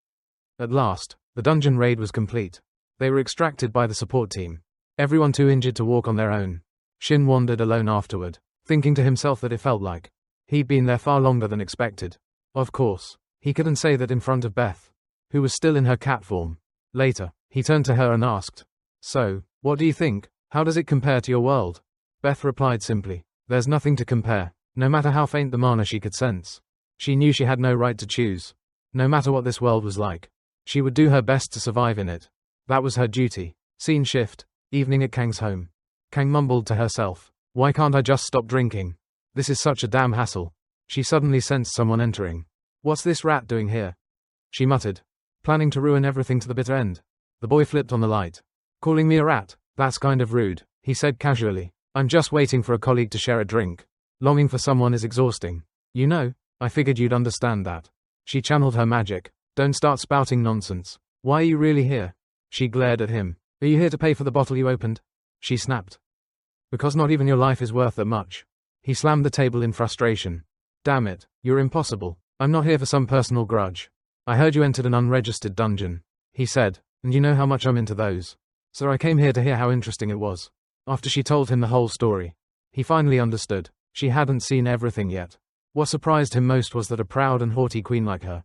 At last, the dungeon raid was complete. They were extracted by the support team. Everyone too injured to walk on their own. Shin wandered alone afterward, thinking to himself that it felt like he'd been there far longer than expected. Of course, he couldn't say that in front of Beth, who was still in her cat form. Later, he turned to her and asked, so, what do you think? How does it compare to your world? Beth replied simply, there's nothing to compare, no matter how faint the mana she could sense. She knew she had no right to choose. No matter what this world was like, she would do her best to survive in it. That was her duty. Scene shift, evening at Kang's home. Kang mumbled to herself, why can't I just stop drinking? This is such a damn hassle. She suddenly sensed someone entering. What's this rat doing here? She muttered, planning to ruin everything to the bitter end. The boy flipped on the light. Calling me a rat? That's kind of rude, he said casually. I'm just waiting for a colleague to share a drink. Longing for someone is exhausting. You know, I figured you'd understand that. She channeled her magic. Don't start spouting nonsense. Why are you really here? She glared at him. Are you here to pay for the bottle you opened? She snapped. Because not even your life is worth that much. He slammed the table in frustration. Damn it, you're impossible. I'm not here for some personal grudge. I heard you entered an unregistered dungeon, he said, and you know how much I'm into those. So I came here to hear how interesting it was. After she told him the whole story, he finally understood. She hadn't seen everything yet. What surprised him most was that a proud and haughty queen like her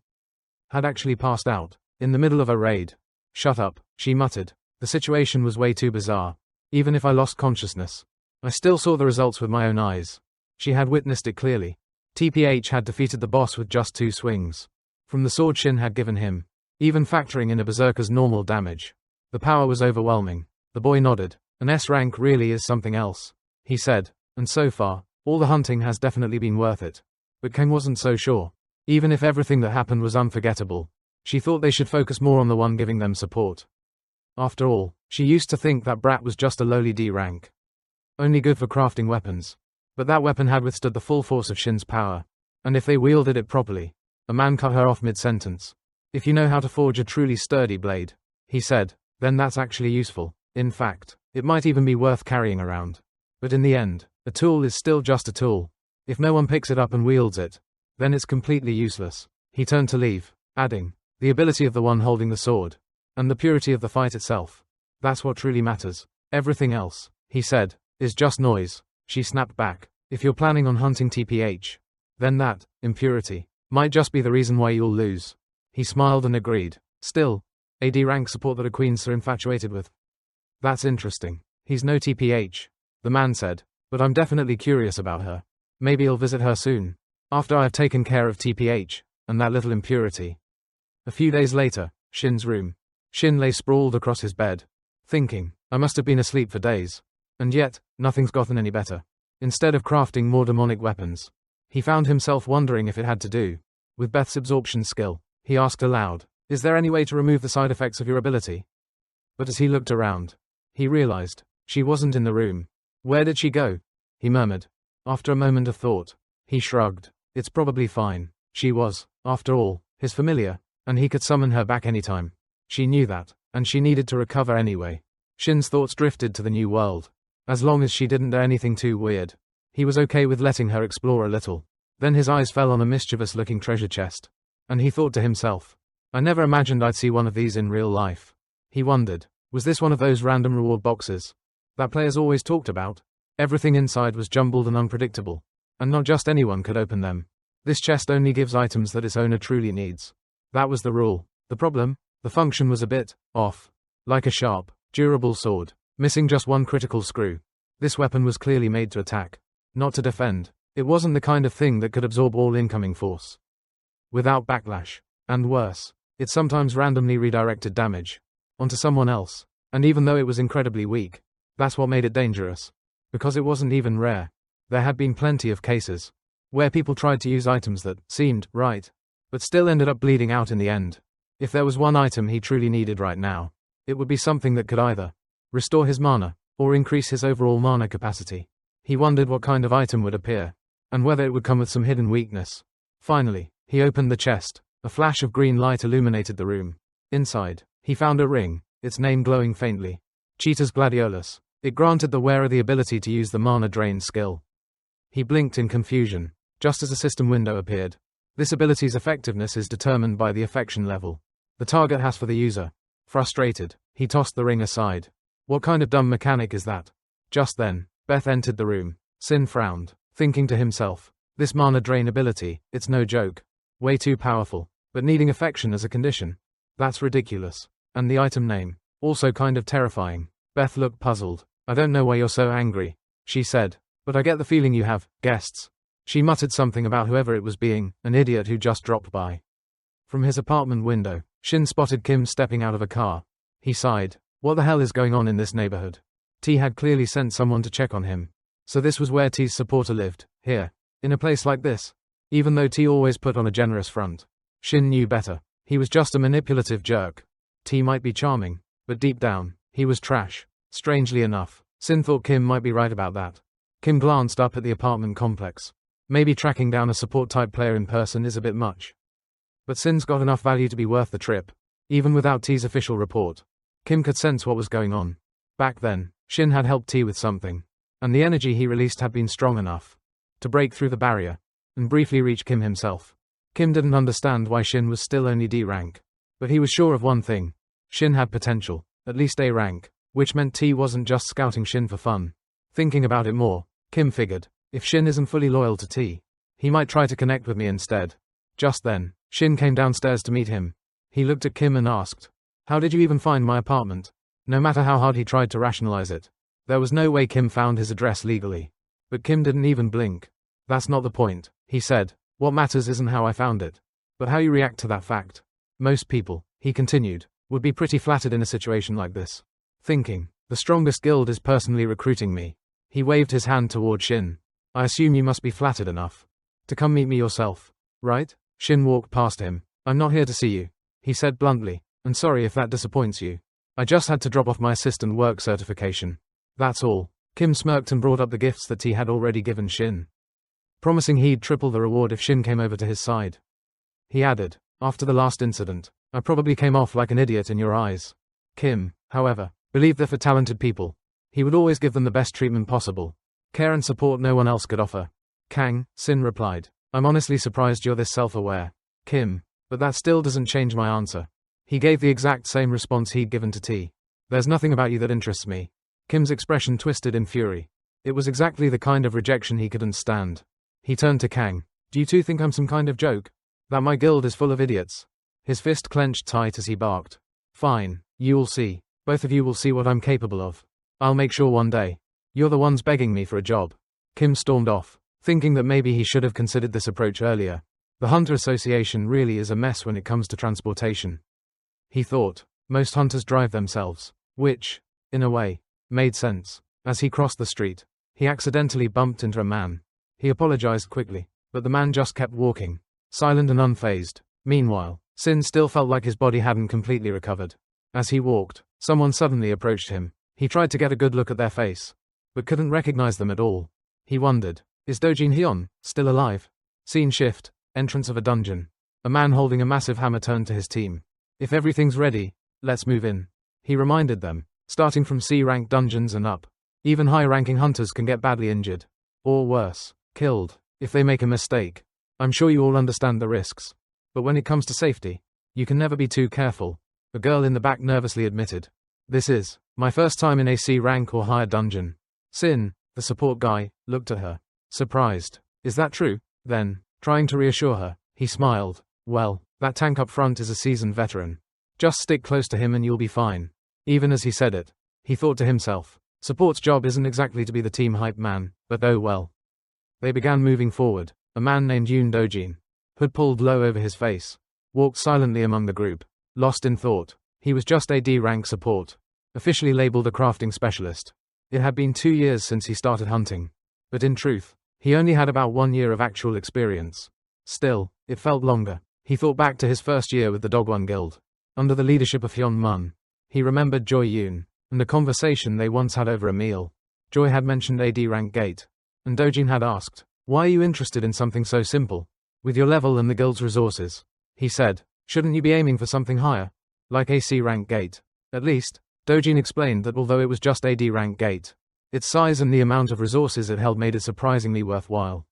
had actually passed out, in the middle of a raid. Shut up, she muttered. The situation was way too bizarre. Even if I lost consciousness, I still saw the results with my own eyes. She had witnessed it clearly. TPH had defeated the boss with just 2 swings from the sword Shin had given him, even factoring in a berserker's normal damage. The power was overwhelming. The boy nodded. An S rank really is something else, he said, and so far, all the hunting has definitely been worth it. But Kang wasn't so sure. Even if everything that happened was unforgettable, she thought they should focus more on the one giving them support. After all, she used to think that brat was just a lowly D rank. Only good for crafting weapons. But that weapon had withstood the full force of Shin's power. And if they wielded it properly, a man cut her off mid-sentence. If you know how to forge a truly sturdy blade, he said, then that's actually useful. In fact, it might even be worth carrying around. But in the end, a tool is still just a tool. If no one picks it up and wields it, then it's completely useless. He turned to leave, adding, the ability of the one holding the sword, and the purity of the fight itself. That's what truly matters. Everything else, he said, is just noise. She snapped back. If you're planning on hunting TPH, then that, impurity, might just be the reason why you'll lose. He smiled and agreed. Still, AD rank support that a queen's so infatuated with. That's interesting. He's no TPH, the man said, but I'm definitely curious about her. Maybe I'll visit her soon, after I've taken care of TPH, and that little impurity. A few days later, Shin's room. Shin lay sprawled across his bed, thinking, I must have been asleep for days. And yet, nothing's gotten any better. Instead of crafting more demonic weapons, he found himself wondering if it had to do with Beth's absorption skill. He asked aloud, is there any way to remove the side effects of your ability? But as he looked around, he realized, she wasn't in the room. Where did she go? He murmured. After a moment of thought, he shrugged. It's probably fine. She was, after all, his familiar. and he could summon her back anytime. She knew that, and she needed to recover anyway. Shin's thoughts drifted to the new world. As long as she didn't do anything too weird, he was okay with letting her explore a little. Then his eyes fell on a mischievous-looking treasure chest, and he thought to himself, I never imagined I'd see one of these in real life. He wondered, was this one of those random reward boxes that players always talked about? Everything inside was jumbled and unpredictable, and not just anyone could open them. This chest only gives items that its owner truly needs. That was the rule. The problem? The function was a bit off. Like a sharp, durable sword, missing just one critical screw. This weapon was clearly made to attack, not to defend. It wasn't the kind of thing that could absorb all incoming force without backlash. And worse, it sometimes randomly redirected damage onto someone else. And even though it was incredibly weak, that's what made it dangerous. Because it wasn't even rare. There had been plenty of cases where people tried to use items that seemed right, but still ended up bleeding out in the end. If there was one item he truly needed right now, it would be something that could either restore his mana, or increase his overall mana capacity. He wondered what kind of item would appear, and whether it would come with some hidden weakness. Finally, he opened the chest. A flash of green light illuminated the room. Inside, he found a ring, its name glowing faintly. Cheetah's Gladiolus. It granted the wearer the ability to use the mana drain skill. He blinked in confusion, just as a system window appeared. This ability's effectiveness is determined by the affection level the target has for the user. Frustrated, he tossed the ring aside. What kind of dumb mechanic is that? Just then, Beth entered the room. Sin frowned, thinking to himself, this mana drain ability, it's no joke. Way too powerful, but needing affection as a condition. That's ridiculous. And the item name, also kind of terrifying. Beth looked puzzled. I don't know why you're so angry, she said, but I get the feeling you have guests. She muttered something about whoever it was being an idiot who just dropped by. From his apartment window, Shin spotted Kim stepping out of a car. He sighed. What the hell is going on in this neighborhood? T had clearly sent someone to check on him. So this was where T's supporter lived, here, in a place like this. Even though T always put on a generous front, Shin knew better. He was just a manipulative jerk. T might be charming, but deep down, he was trash. Strangely enough, Sin thought Kim might be right about that. Kim glanced up at the apartment complex. Maybe tracking down a support-type player in person is a bit much. But Sin's got enough value to be worth the trip. Even without T's official report, Kim could sense what was going on. Back then, Shin had helped T with something, and the energy he released had been strong enough to break through the barrier and briefly reach Kim himself. Kim didn't understand why Shin was still only D rank, but he was sure of one thing. Shin had potential, at least A rank, which meant T wasn't just scouting Shin for fun. Thinking about it more, Kim figured, if Shin isn't fully loyal to T, he might try to connect with me instead. Just then, Shin came downstairs to meet him. He looked at Kim and asked, how did you even find my apartment? No matter how hard he tried to rationalize it, there was no way Kim found his address legally. But Kim didn't even blink. That's not the point, he said. What matters isn't how I found it, but how you react to that fact. Most people, he continued, would be pretty flattered in a situation like this. Thinking, the strongest guild is personally recruiting me. He waved his hand toward Shin. I assume you must be flattered enough to come meet me yourself, right? Shin walked past him. I'm not here to see you, he said bluntly, and sorry if that disappoints you. I just had to drop off my assistant work certification. That's all. Kim smirked and brought up the gifts that T had already given Shin, promising he'd triple the reward if Shin came over to his side. He added, after the last incident, I probably came off like an idiot in your eyes. Kim, however, believed that for talented people, he would always give them the best treatment possible. Care and support no one else could offer. Kang, Sin replied. I'm honestly surprised you're this self-aware, Kim, but that still doesn't change my answer. He gave the exact same response he'd given to T. There's nothing about you that interests me. Kim's expression twisted in fury. It was exactly the kind of rejection he couldn't stand. He turned to Kang. Do you two think I'm some kind of joke? That my guild is full of idiots? His fist clenched tight as he barked. Fine, you'll see. Both of you will see what I'm capable of. I'll make sure one day. You're the ones begging me for a job. Kim stormed off, thinking that maybe he should have considered this approach earlier. The Hunter Association really is a mess when it comes to transportation. He thought, most hunters drive themselves, which, in a way, made sense. As he crossed the street, he accidentally bumped into a man. He apologized quickly, but the man just kept walking, silent and unfazed. Meanwhile, Sin still felt like his body hadn't completely recovered. As he walked, someone suddenly approached him. He tried to get a good look at their face, but couldn't recognize them at all. He wondered, is Dojin Hyun still alive? Scene shift, entrance of a dungeon. A man holding a massive hammer turned to his team. If everything's ready, let's move in. He reminded them, starting from C-rank dungeons and up. Even high-ranking hunters can get badly injured. Or worse, killed, if they make a mistake. I'm sure you all understand the risks. But when it comes to safety, you can never be too careful. A girl in the back nervously admitted. This is my first time in a C-rank or higher dungeon. Sin, the support guy, looked at her. Surprised. Is that true? Then, trying to reassure her, he smiled. Well, that tank up front is a seasoned veteran. Just stick close to him and you'll be fine. Even as he said it, he thought to himself, support's job isn't exactly to be the team hype man, but oh well. They began moving forward. A man named Yoon Dojin, hood pulled low over his face, walked silently among the group, lost in thought. He was just a D-rank support, officially labeled a crafting specialist. It had been 2 years since he started hunting. But in truth, he only had about 1 year of actual experience. Still, it felt longer. He thought back to his first year with the Dogwon Guild. Under the leadership of Hyun Mun, he remembered Joy Yoon, and the conversation they once had over a meal. Joy had mentioned a D-rank gate, and Dojin had asked, why are you interested in something so simple? With your level and the guild's resources, he said, shouldn't you be aiming for something higher? Like a C-rank gate. At least, Dojin explained that although it was just a D-rank gate, its size and the amount of resources it held made it surprisingly worthwhile.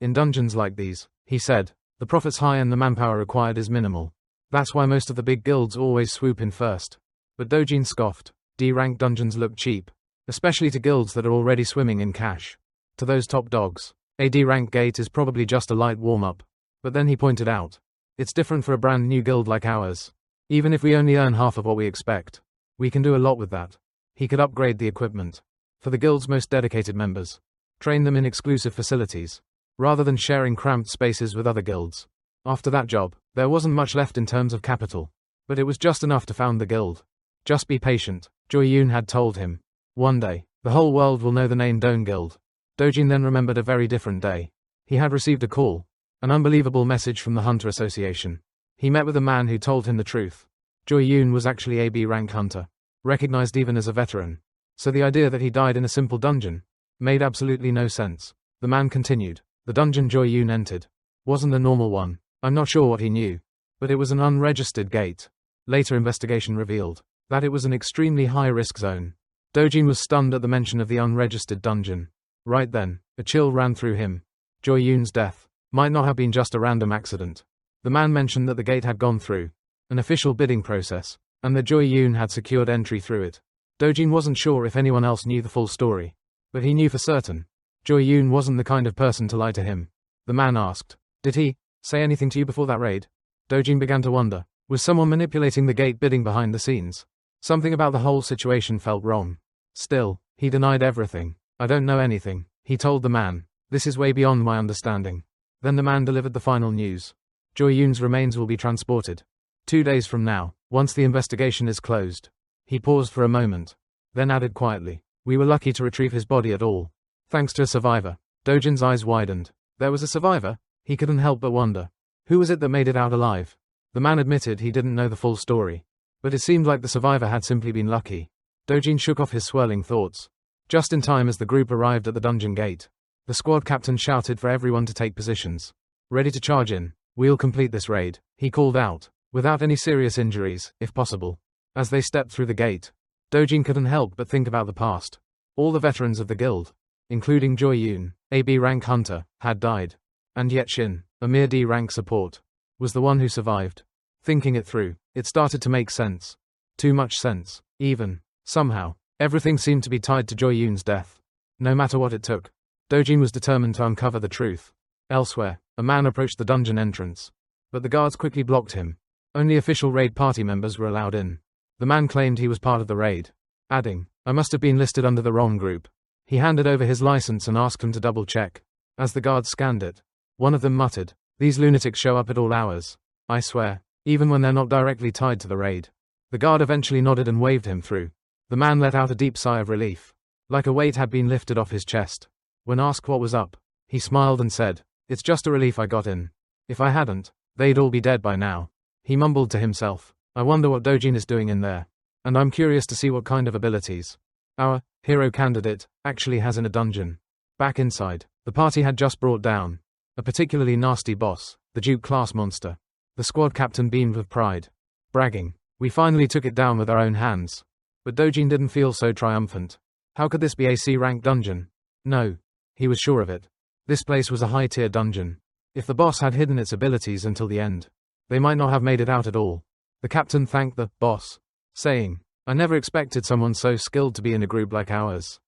In dungeons like these, he said, the profit's high and the manpower required is minimal. That's why most of the big guilds always swoop in first. But Dojin scoffed. D-rank dungeons look cheap, especially to guilds that are already swimming in cash. To those top dogs, a D-rank gate is probably just a light warm-up. But then he pointed out, it's different for a brand new guild like ours. Even if we only earn half of what we expect, we can do a lot with that. He could upgrade the equipment for the guild's most dedicated members, train them in exclusive facilities, rather than sharing cramped spaces with other guilds. After that job, there wasn't much left in terms of capital, but it was just enough to found the guild. Just be patient, Joy Yoon had told him. One day, the whole world will know the name Done Guild. Dojin then remembered a very different day. He had received a call, an unbelievable message from the Hunter Association. He met with a man who told him the truth. Joy Yoon was actually a B-rank hunter, recognized even as a veteran. So the idea that he died in a simple dungeon made absolutely no sense. The man continued. The dungeon Joy Yoon entered wasn't a normal one. I'm not sure what he knew, but it was an unregistered gate. Later investigation revealed that it was an extremely high-risk zone. Dojin was stunned at the mention of the unregistered dungeon. Right then, a chill ran through him. Joy Yoon's death might not have been just a random accident. The man mentioned that the gate had gone through an official bidding process, and that Joy Yoon had secured entry through it. Dojin wasn't sure if anyone else knew the full story, but he knew for certain. Joy Yoon wasn't the kind of person to lie to him. The man asked, did he say anything to you before that raid? Dojin began to wonder, was someone manipulating the gate bidding behind the scenes? Something about the whole situation felt wrong. Still, he denied everything. I don't know anything, he told the man. This is way beyond my understanding. Then the man delivered the final news. Joy Yoon's remains will be transported 2 days from now, once the investigation is closed. He paused for a moment, then added quietly, we were lucky to retrieve his body at all. Thanks to a survivor. Dojin's eyes widened. There was a survivor? He couldn't help but wonder. Who was it that made it out alive? The man admitted he didn't know the full story, but it seemed like the survivor had simply been lucky. Dojin shook off his swirling thoughts. Just in time as the group arrived at the dungeon gate, the squad captain shouted for everyone to take positions. Ready to charge in. We'll complete this raid, he called out, without any serious injuries, if possible. As they stepped through the gate, Dojin couldn't help but think about the past. All the veterans of the guild, including Joy Yoon, a B-rank hunter, had died. And yet Shin, a mere D-rank support, was the one who survived. Thinking it through, it started to make sense. Too much sense. Even, somehow, everything seemed to be tied to Joy Yoon's death. No matter what it took, Dojin was determined to uncover the truth. Elsewhere, a man approached the dungeon entrance, but the guards quickly blocked him. Only official raid party members were allowed in. The man claimed he was part of the raid, adding, I must have been listed under the wrong group. He handed over his license and asked him to double-check. As the guards scanned it, one of them muttered, these lunatics show up at all hours. I swear, even when they're not directly tied to the raid. The guard eventually nodded and waved him through. The man let out a deep sigh of relief, like a weight had been lifted off his chest. When asked what was up, he smiled and said, it's just a relief I got in. If I hadn't, they'd all be dead by now. He mumbled to himself, I wonder what Dojin is doing in there. And I'm curious to see what kind of abilities our hero candidate actually has in a dungeon. Back inside, the party had just brought down a particularly nasty boss, the Duke class monster. The squad captain beamed with pride, bragging, "We finally took it down with our own hands." But Dojin didn't feel so triumphant. How could this be a C-rank dungeon? No. He was sure of it. This place was a high-tier dungeon. If the boss had hidden its abilities until the end, they might not have made it out at all. The captain thanked the boss, saying, "I never expected someone so skilled to be in a group like ours."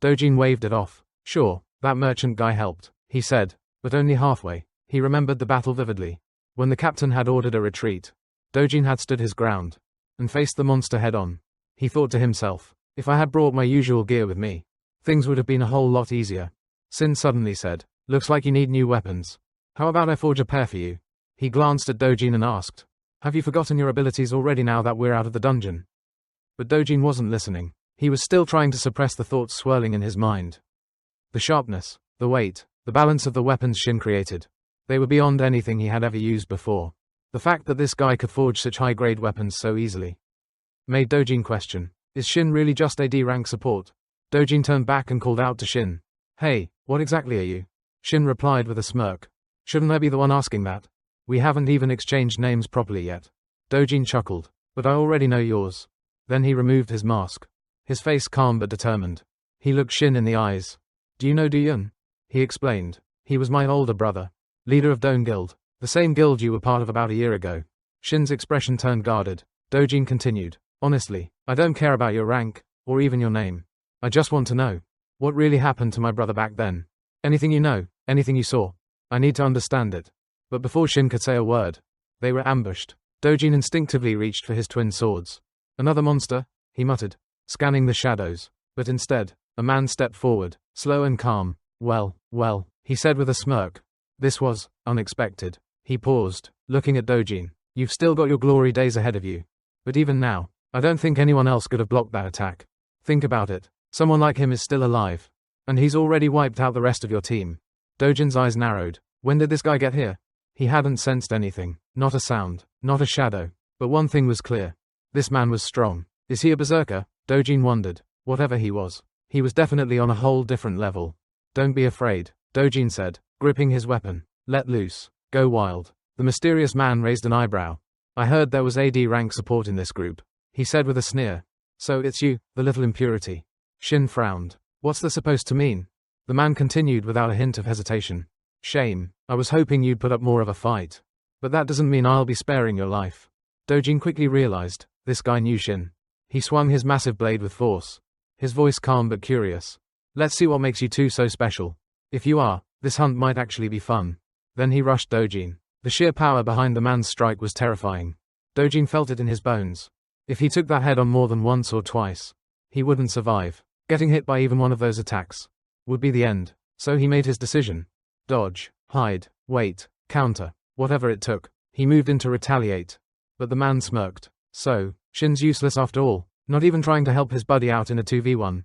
Dojin waved it off. "Sure, that merchant guy helped," he said, but only halfway. He remembered the battle vividly. When the captain had ordered a retreat, Dojin had stood his ground and faced the monster head-on. He thought to himself, if I had brought my usual gear with me, things would have been a whole lot easier. Sin suddenly said, "Looks like you need new weapons. How about I forge a pair for you?" He glanced at Dojin and asked, "Have you forgotten your abilities already now that we're out of the dungeon?" But Dojin wasn't listening. He was still trying to suppress the thoughts swirling in his mind. The sharpness, the weight, the balance of the weapons Shin created. They were beyond anything he had ever used before. The fact that this guy could forge such high-grade weapons so easily made Dojin question, is Shin really just a D-rank support? Dojin turned back and called out to Shin. "Hey, what exactly are you?" Shin replied with a smirk. "Shouldn't I be the one asking that? We haven't even exchanged names properly yet." Dojin chuckled, "But I already know yours." Then he removed his mask. His face calm but determined. He looked Shin in the eyes. "Do you know Duyun?" He explained. "He was my older brother, leader of Dong Guild, the same guild you were part of about a year ago." Shin's expression turned guarded. Dojin continued, "Honestly, I don't care about your rank, or even your name. I just want to know, what really happened to my brother back then? Anything you know, anything you saw. I need to understand it." But before Shin could say a word, they were ambushed. Dojin instinctively reached for his twin swords. "Another monster?" he muttered, scanning the shadows. But instead, a man stepped forward, slow and calm. Well, he said with a smirk. This was unexpected. He paused, looking at Dojin. "You've still got your glory days ahead of you. But even now, I don't think anyone else could have blocked that attack. Think about it. Someone like him is still alive. And he's already wiped out the rest of your team." Dojin's eyes narrowed. When did this guy get here? He hadn't sensed anything. Not a sound. Not a shadow. But one thing was clear. This man was strong. Is he a berserker? Dojin wondered. Whatever he was definitely on a whole different level. "Don't be afraid," Dojin said, gripping his weapon. "Let loose. Go wild." The mysterious man raised an eyebrow. "I heard there was AD rank support in this group," he said with a sneer. "So it's you, the little impurity." Shin frowned. "What's this supposed to mean?" The man continued without a hint of hesitation. "Shame. I was hoping you'd put up more of a fight. But that doesn't mean I'll be sparing your life." Dojin quickly realized, this guy knew Shin. He swung his massive blade with force. His voice calm but curious. "Let's see what makes you two so special. If you are, this hunt might actually be fun." Then he rushed Dojin. The sheer power behind the man's strike was terrifying. Dojin felt it in his bones. If he took that head on more than once or twice, he wouldn't survive. Getting hit by even one of those attacks would be the end. So he made his decision. Dodge, hide, wait, counter, whatever it took. He moved in to retaliate. But the man smirked. So, Shin's useless after all, not even trying to help his buddy out in a 2v1.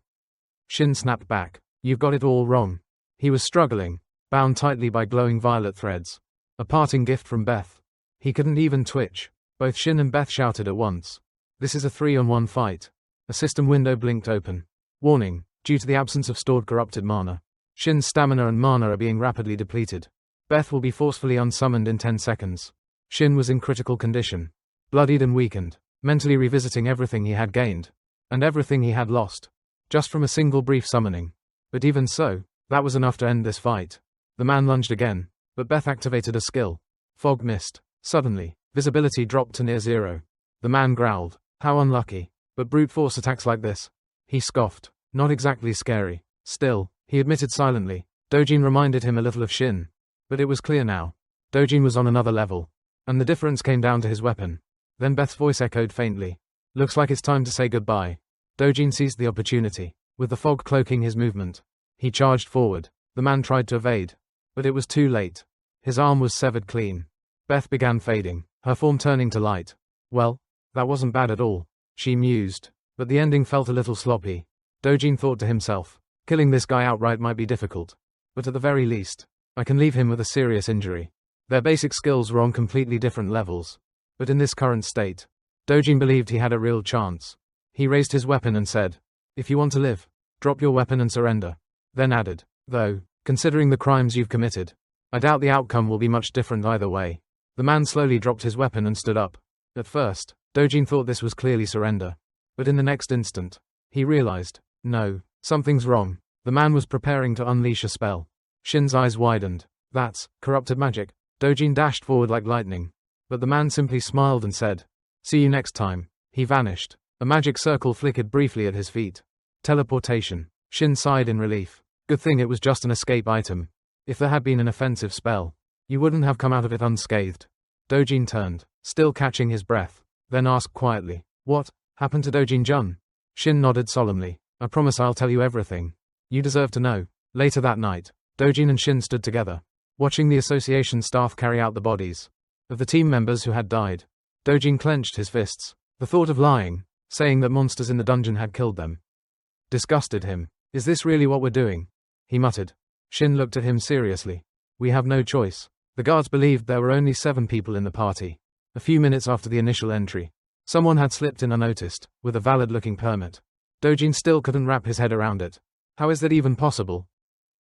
Shin snapped back. "You've got it all wrong." He was struggling, bound tightly by glowing violet threads. A parting gift from Beth. He couldn't even twitch. Both Shin and Beth shouted at once. "This is a 3-on-1 fight." A system window blinked open. Warning, due to the absence of stored corrupted mana, Shin's stamina and mana are being rapidly depleted. Beth will be forcefully unsummoned in 10 seconds. Shin was in critical condition. Bloodied and weakened, mentally revisiting everything he had gained. And everything he had lost. Just from a single brief summoning. But even so, that was enough to end this fight. The man lunged again, but Beth activated a skill. Fog mist. Suddenly, visibility dropped to near zero. The man growled. How unlucky. But brute force attacks like this. He scoffed. Not exactly scary. Still, he admitted silently. Dojin reminded him a little of Shin. But it was clear now. Dojin was on another level. And the difference came down to his weapon. Then Beth's voice echoed faintly. Looks like it's time to say goodbye. Dojin seized the opportunity. With the fog cloaking his movement, he charged forward. The man tried to evade. But it was too late. His arm was severed clean. Beth began fading, her form turning to light. Well, that wasn't bad at all, she mused. But the ending felt a little sloppy. Dojin thought to himself, killing this guy outright might be difficult. But at the very least, I can leave him with a serious injury. Their basic skills were on completely different levels. But in this current state, Dojin believed he had a real chance. He raised his weapon and said, if you want to live, drop your weapon and surrender. Then added, though, considering the crimes you've committed, I doubt the outcome will be much different either way. The man slowly dropped his weapon and stood up. At first, Dojin thought this was clearly surrender. But in the next instant, he realized, no, something's wrong. The man was preparing to unleash a spell. Shin's eyes widened. That's corrupted magic. Dojin dashed forward like lightning. But the man simply smiled and said, see you next time. He vanished. A magic circle flickered briefly at his feet. Teleportation. Shin sighed in relief. Good thing it was just an escape item. If there had been an offensive spell, you wouldn't have come out of it unscathed. Dojin turned, still catching his breath, then asked quietly, what happened to Dojin-jun? Shin nodded solemnly. I promise I'll tell you everything. You deserve to know. Later that night, Dojin and Shin stood together, watching the association staff carry out the bodies of the team members who had died. Dojin clenched his fists. The thought of lying, saying that monsters in the dungeon had killed them, disgusted him. Is this really what we're doing? He muttered. Shin looked at him seriously. We have no choice. The guards believed there were only 7 people in the party. A few minutes after the initial entry, someone had slipped in unnoticed, with a valid-looking permit. Dojin still couldn't wrap his head around it. How is that even possible?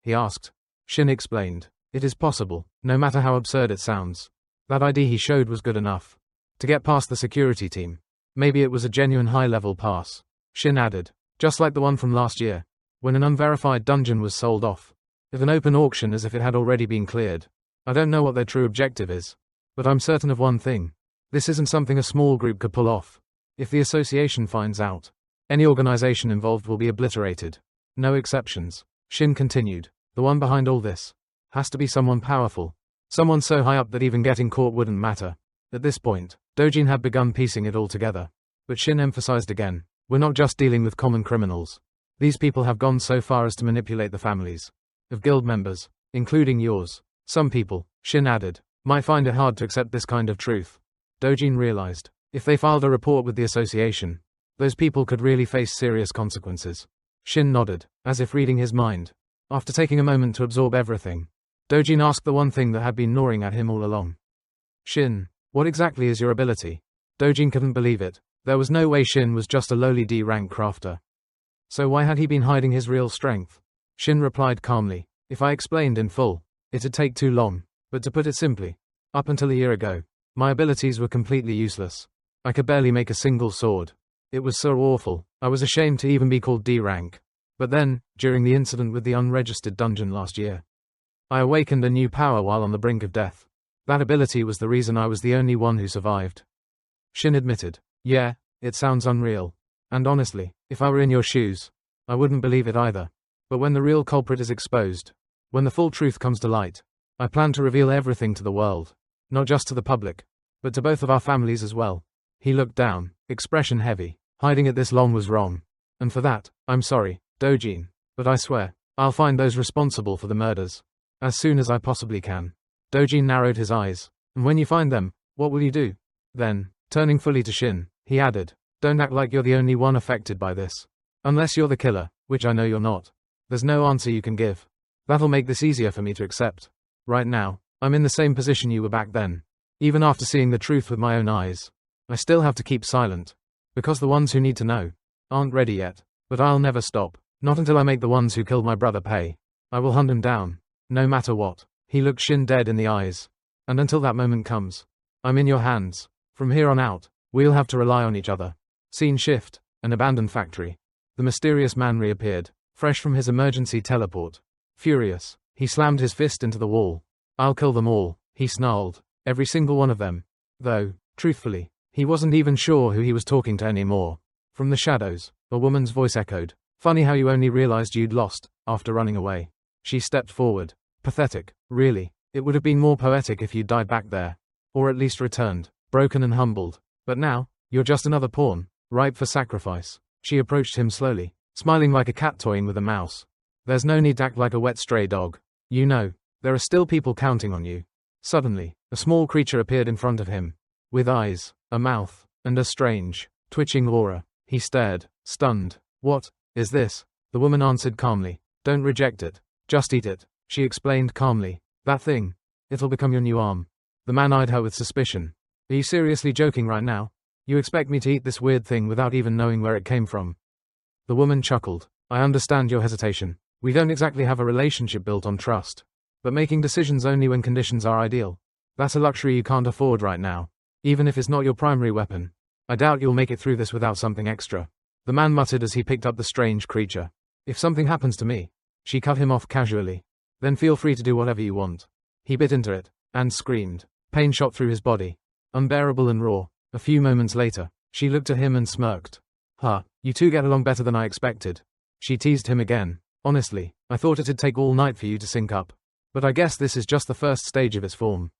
He asked. Shin explained. It is possible, no matter how absurd it sounds. That ID he showed was good enough to get past the security team. Maybe it was a genuine high-level pass. Shin added. Just like the one from last year, when an unverified dungeon was sold off at an open auction as if it had already been cleared. I don't know what their true objective is, but I'm certain of one thing. This isn't something a small group could pull off. If the association finds out, any organization involved will be obliterated. No exceptions. Shin continued. The one behind all this has to be someone powerful. Someone so high up that even getting caught wouldn't matter. At this point, Dojin had begun piecing it all together. But Shin emphasized again, we're not just dealing with common criminals. These people have gone so far as to manipulate the families of guild members, including yours. Some people, Shin added, might find it hard to accept this kind of truth. Dojin realized, if they filed a report with the association, those people could really face serious consequences. Shin nodded, as if reading his mind. After taking a moment to absorb everything, Dojin asked the one thing that had been gnawing at him all along. Shin, what exactly is your ability? Dojin couldn't believe it. There was no way Shin was just a lowly D-rank crafter. So why had he been hiding his real strength? Shin replied calmly, if I explained in full, it'd take too long. But to put it simply, up until a year ago, my abilities were completely useless. I could barely make a single sword. It was so awful, I was ashamed to even be called D-rank. But then, during the incident with the unregistered dungeon last year, I awakened a new power while on the brink of death. That ability was the reason I was the only one who survived. Shin admitted, yeah, it sounds unreal. And honestly, if I were in your shoes, I wouldn't believe it either. But when the real culprit is exposed, when the full truth comes to light, I plan to reveal everything to the world. Not just to the public, but to both of our families as well. He looked down, expression heavy. Hiding it this long was wrong. And for that, I'm sorry, Dojin. But I swear, I'll find those responsible for the murders as soon as I possibly can. Dojin narrowed his eyes. And when you find them, what will you do? Then, turning fully to Shin, he added, don't act like you're the only one affected by this. Unless you're the killer, which I know you're not. There's no answer you can give. That'll make this easier for me to accept. Right now, I'm in the same position you were back then. Even after seeing the truth with my own eyes, I still have to keep silent. Because the ones who need to know aren't ready yet. But I'll never stop. Not until I make the ones who killed my brother pay. I will hunt him down. No matter what. He looked Shin dead in the eyes. And until that moment comes, I'm in your hands. From here on out, we'll have to rely on each other. Scene shift. An abandoned factory. The mysterious man reappeared, fresh from his emergency teleport. Furious, he slammed his fist into the wall. I'll kill them all, he snarled. Every single one of them. Though, truthfully, he wasn't even sure who he was talking to anymore. From the shadows, a woman's voice echoed. Funny how you only realized you'd lost, after running away. She stepped forward. Pathetic, really. It would have been more poetic if you'd died back there. Or at least returned, broken and humbled. But now, you're just another pawn, ripe for sacrifice. She approached him slowly, smiling like a cat toying with a mouse. There's no need to act like a wet stray dog. You know, there are still people counting on you. Suddenly, a small creature appeared in front of him. With eyes, a mouth, and a strange, twitching aura. He stared, stunned. What is this? The woman answered calmly. Don't reject it. Just eat it. She explained calmly. That thing. It'll become your new arm. The man eyed her with suspicion. Are you seriously joking right now? You expect me to eat this weird thing without even knowing where it came from? The woman chuckled. I understand your hesitation. We don't exactly have a relationship built on trust. But making decisions only when conditions are ideal. That's a luxury you can't afford right now. Even if it's not your primary weapon. I doubt you'll make it through this without something extra. The man muttered as he picked up the strange creature. If something happens to me. She cut him off casually. Then feel free to do whatever you want. He bit into it, and screamed. Pain shot through his body. Unbearable and raw. A few moments later, she looked at him and smirked. Huh, you two get along better than I expected. She teased him again. Honestly, I thought it'd take all night for you to sync up. But I guess this is just the first stage of its form.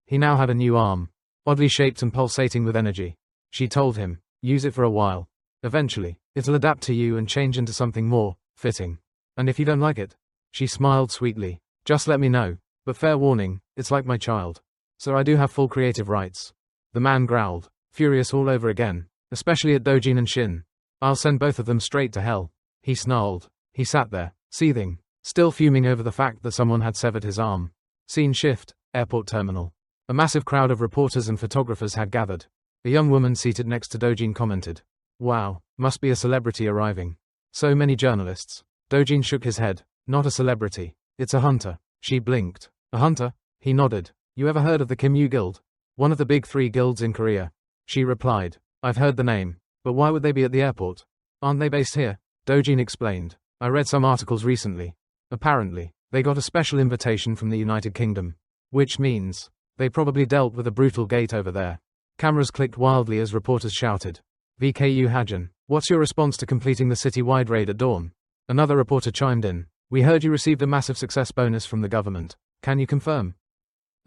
He now had a new arm. Oddly shaped and pulsating with energy. She told him, use it for a while. Eventually, it'll adapt to you and change into something more fitting. And if you don't like it, she smiled sweetly, just let me know. But fair warning, it's like my child. So I do have full creative rights. The man growled, furious all over again, especially at Dojin and Shin. I'll send both of them straight to hell. He snarled. He sat there, seething, still fuming over the fact that someone had severed his arm. Scene shift, airport terminal. A massive crowd of reporters and photographers had gathered. A young woman seated next to Dojin commented. Wow, must be a celebrity arriving. So many journalists. Dojin shook his head. Not a celebrity. It's a hunter. She blinked. A hunter? He nodded. You ever heard of the Kimyu Guild? One of the big 3 guilds in Korea. She replied. I've heard the name. But why would they be at the airport? Aren't they based here? Dojin explained. I read some articles recently. Apparently, they got a special invitation from the United Kingdom. Which means, they probably dealt with a brutal gate over there. Cameras clicked wildly as reporters shouted. VKU Hajin, what's your response to completing the city-wide raid at dawn? Another reporter chimed in. We heard you received a massive success bonus from the government. Can you confirm?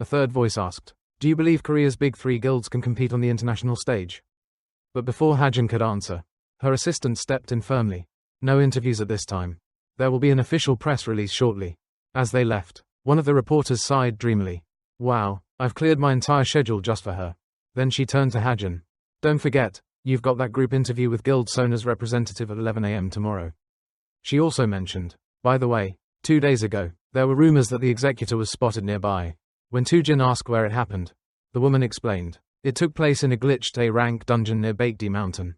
A third voice asked. Do you believe Korea's big 3 guilds can compete on the international stage? But before Hajin could answer, her assistant stepped in firmly. No interviews at this time. There will be an official press release shortly. As they left, one of the reporters sighed dreamily. Wow, I've cleared my entire schedule just for her. Then she turned to Hajin. Don't forget, you've got that group interview with Guild Sona's representative at 11 a.m. tomorrow. She also mentioned, by the way, 2 days ago, there were rumors that the executor was spotted nearby. When Tujin asked where it happened, the woman explained, it took place in a glitched A-rank dungeon near Baekdi Mountain.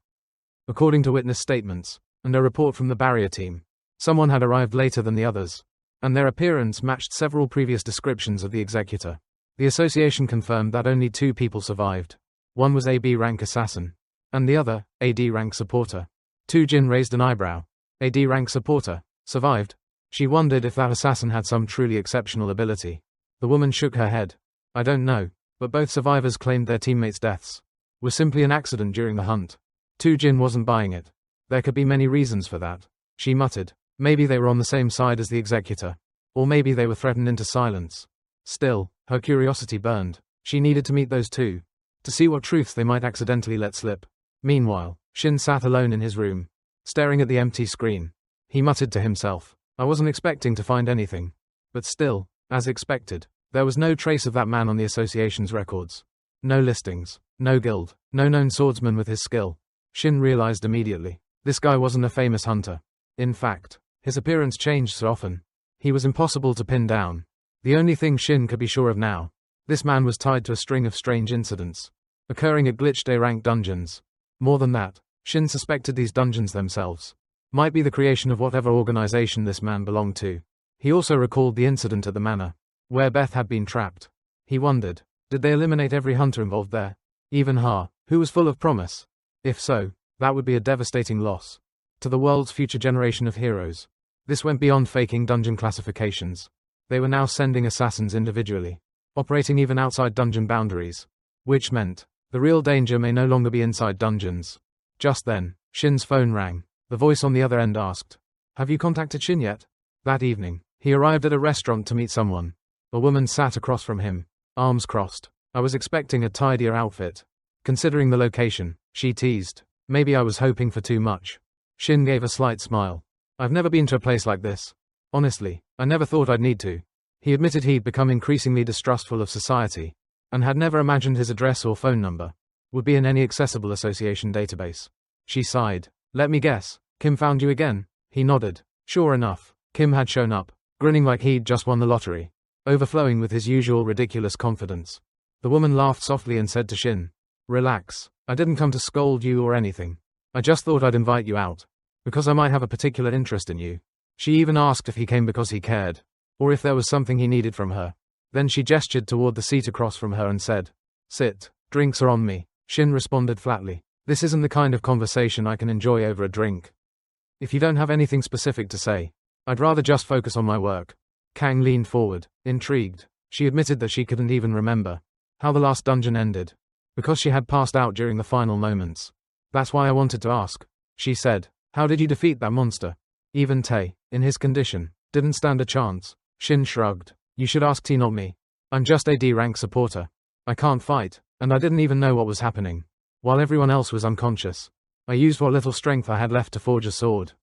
According to witness statements, and a report from the barrier team, someone had arrived later than the others, and their appearance matched several previous descriptions of the executor. The association confirmed that only 2 people survived. One was a B-rank assassin, and the other, a D-rank supporter. Tujin raised an eyebrow. A D-rank supporter, survived? She wondered if that assassin had some truly exceptional ability. The woman shook her head. I don't know, but both survivors claimed their teammates' deaths were simply an accident during the hunt. Tujin wasn't buying it. There could be many reasons for that. She muttered. Maybe they were on the same side as the executor. Or maybe they were threatened into silence. Still, her curiosity burned. She needed to meet those 2. To see what truths they might accidentally let slip. Meanwhile, Shin sat alone in his room, staring at the empty screen. He muttered to himself. I wasn't expecting to find anything. But still, as expected, there was no trace of that man on the association's records. No listings, no guild, no known swordsman with his skill. Shin realized immediately. This guy wasn't a famous hunter. In fact, his appearance changed so often. He was impossible to pin down. The only thing Shin could be sure of now. This man was tied to a string of strange incidents, occurring at glitched A-rank dungeons. More than that, Shin suspected these dungeons themselves might be the creation of whatever organization this man belonged to. He also recalled the incident at the manor, where Beth had been trapped. He wondered, did they eliminate every hunter involved there? Even Ha, who was full of promise? If so, that would be a devastating loss to the world's future generation of heroes. This went beyond faking dungeon classifications. They were now sending assassins individually, operating even outside dungeon boundaries. Which meant, the real danger may no longer be inside dungeons. Just then, Shin's phone rang. The voice on the other end asked, have you contacted Shin yet? That evening, he arrived at a restaurant to meet someone. A woman sat across from him, arms crossed. I was expecting a tidier outfit. Considering the location, she teased. Maybe I was hoping for too much. Shin gave a slight smile. I've never been to a place like this. Honestly, I never thought I'd need to. He admitted he'd become increasingly distrustful of society, and had never imagined his address or phone number would be in any accessible association database. She sighed. Let me guess, Kim found you again? He nodded. Sure enough, Kim had shown up, grinning like he'd just won the lottery, overflowing with his usual ridiculous confidence. The woman laughed softly and said to Shin, relax, I didn't come to scold you or anything. I just thought I'd invite you out, because I might have a particular interest in you. She even asked if he came because he cared, or if there was something he needed from her. Then she gestured toward the seat across from her and said, "Sit, drinks are on me." Shin responded flatly, "This isn't the kind of conversation I can enjoy over a drink. If you don't have anything specific to say, I'd rather just focus on my work." Kang leaned forward, intrigued. She admitted that she couldn't even remember how the last dungeon ended, because she had passed out during the final moments. "That's why I wanted to ask," she said. "How did you defeat that monster? Even Tae, in his condition, didn't stand a chance." Shin shrugged. "You should ask T, not me. I'm just a D rank supporter. I can't fight, and I didn't even know what was happening. While everyone else was unconscious, I used what little strength I had left to forge a sword.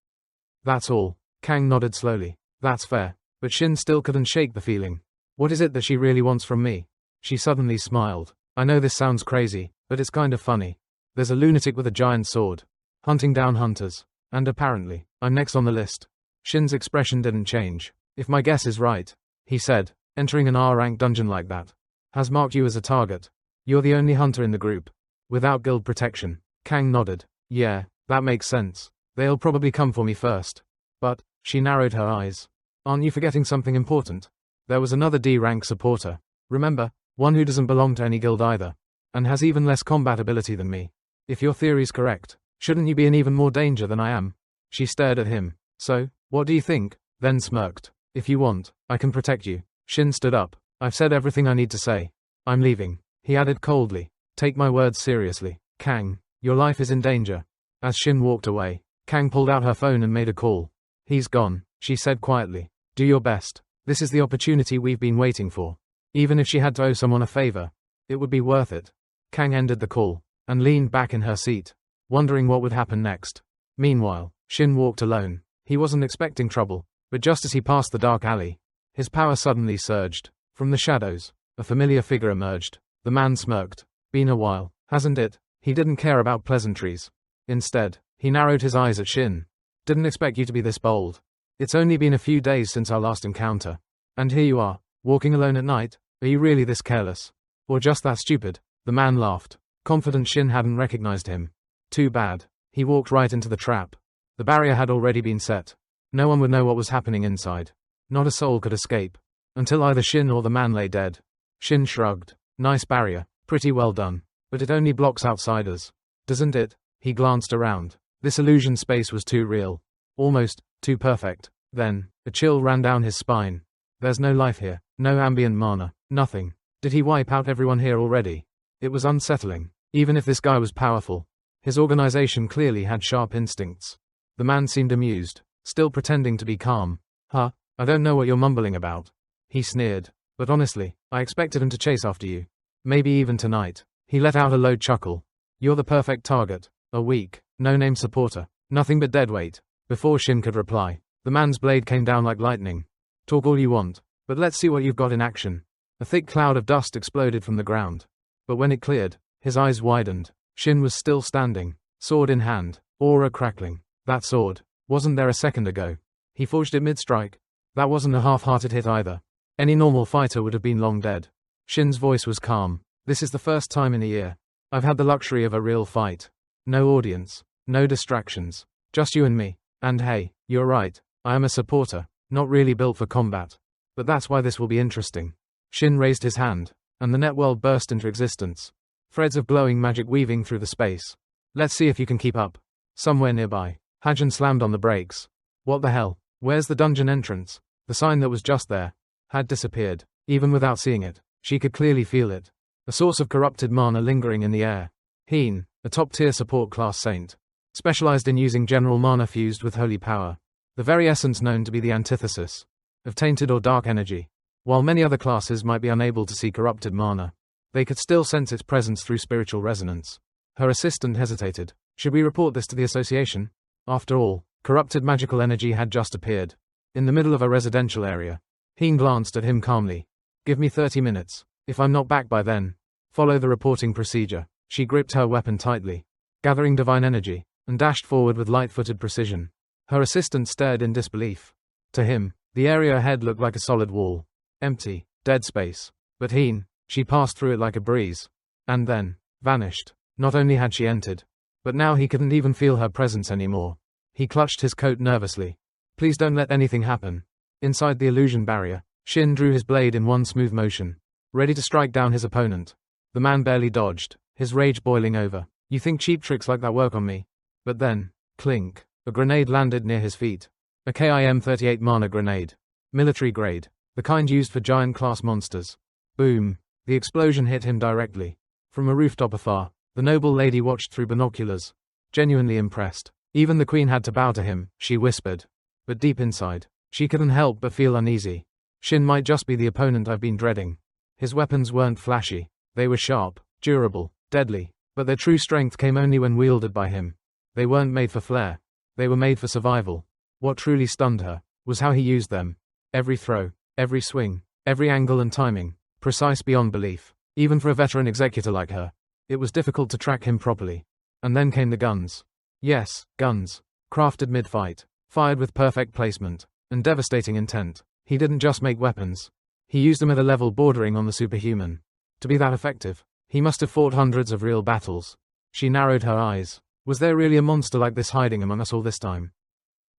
That's all." Kang nodded slowly. "That's fair." But Shin still couldn't shake the feeling. What is it that she really wants from me? She suddenly smiled. "I know this sounds crazy, but it's kind of funny. There's a lunatic with a giant sword, hunting down hunters, and apparently, I'm next on the list." Shin's expression didn't change. "If my guess is right," he said, "entering an R-rank dungeon like that has marked you as a target. You're the only hunter in the group without guild protection." Kang nodded. "Yeah, that makes sense. They'll probably come for me first. But," she narrowed her eyes, "aren't you forgetting something important? There was another D-rank supporter. Remember, one who doesn't belong to any guild either, and has even less combat ability than me. If your theory's correct, shouldn't you be in even more danger than I am?" She stared at him. "So, what do you think?" Then smirked. "If you want, I can protect you." Shin stood up. "I've said everything I need to say. I'm leaving." He added coldly, "Take my words seriously, Kang. Your life is in danger." As Shin walked away, Kang pulled out her phone and made a call. "He's gone," she said quietly. "Do your best. This is the opportunity we've been waiting for. Even if she had to owe someone a favor, it would be worth it." Kang ended the call, and leaned back in her seat, wondering what would happen next. Meanwhile, Shin walked alone. He wasn't expecting trouble, but just as he passed the dark alley, his power suddenly surged. From the shadows, a familiar figure emerged. The man smirked. "Been a while, hasn't it?" He didn't care about pleasantries. Instead, he narrowed his eyes at Shin. "Didn't expect you to be this bold. It's only been a few days since our last encounter. And here you are, walking alone at night? Are you really this careless? Or just that stupid?" The man laughed, confident Shin hadn't recognized him. Too bad. He walked right into the trap. The barrier had already been set. No one would know what was happening inside. Not a soul could escape, until either Shin or the man lay dead. Shin shrugged. "Nice barrier, pretty well done. But it only blocks outsiders, doesn't it?" He glanced around. This illusion space was too real. Almost too perfect. Then, a chill ran down his spine. There's no life here, no ambient mana, nothing. Did he wipe out everyone here already? It was unsettling. Even if this guy was powerful, his organization clearly had sharp instincts. The man seemed amused, still pretending to be calm. "Huh, I don't know what you're mumbling about," he sneered. "But honestly, I expected him to chase after you. Maybe even tonight." He let out a low chuckle. "You're the perfect target. A weak, no-name supporter. Nothing but deadweight." Before Shin could reply, the man's blade came down like lightning. "Talk all you want, but let's see what you've got in action." A thick cloud of dust exploded from the ground. But when it cleared, his eyes widened. Shin was still standing, sword in hand, aura crackling. That sword, wasn't there a second ago? He forged it mid-strike. That wasn't a half-hearted hit either. Any normal fighter would have been long dead. Shin's voice was calm. "This is the first time in a year I've had the luxury of a real fight. No audience, no distractions, just you and me. And hey, you're right, I am a supporter, not really built for combat. But that's why this will be interesting." Shin raised his hand, and the networld burst into existence. Threads of glowing magic weaving through the space. "Let's see if you can keep up." Somewhere nearby, Hajin slammed on the brakes. "What the hell? Where's the dungeon entrance?" The sign that was just there had disappeared. Even without seeing it, she could clearly feel it. A source of corrupted mana lingering in the air. Heen, a top-tier support class saint, specialized in using general mana fused with holy power, the very essence known to be the antithesis of tainted or dark energy. While many other classes might be unable to see corrupted mana, they could still sense its presence through spiritual resonance. Her assistant hesitated. Should we report this to the association? After all, corrupted magical energy had just appeared in the middle of a residential area. Heen glanced at him calmly. "Give me 30 minutes. If I'm not back by then, follow the reporting procedure." She gripped her weapon tightly, gathering divine energy, and dashed forward with light-footed precision. Her assistant stared in disbelief. To him, the area ahead looked like a solid wall. Empty, dead space. But Heen, she passed through it like a breeze. And then, vanished. Not only had she entered, but now he couldn't even feel her presence anymore. He clutched his coat nervously. "Please don't let anything happen." Inside the illusion barrier, Shin drew his blade in one smooth motion, ready to strike down his opponent. The man barely dodged, his rage boiling over. You think cheap tricks like that work on me? But then, clink, a grenade landed near his feet. A KIM-38 mana grenade. Military grade, the kind used for giant class monsters. Boom, the explosion hit him directly. From a rooftop afar, the noble lady watched through binoculars, genuinely impressed. Even the queen had to bow to him, she whispered. But deep inside, she couldn't help but feel uneasy. Shin might just be the opponent I've been dreading. His weapons weren't flashy, they were sharp, durable, deadly, but their true strength came only when wielded by him. They weren't made for flair, they were made for survival. What truly stunned her was how he used them. Every throw, every swing, every angle and timing, precise beyond belief. Even for a veteran executor like her, it was difficult to track him properly. And then came the guns. Yes, guns. Crafted mid-fight, fired with perfect placement, and devastating intent. He didn't just make weapons. He used them at a level bordering on the superhuman. To be that effective, he must have fought hundreds of real battles. She narrowed her eyes. Was there really a monster like this hiding among us all this time?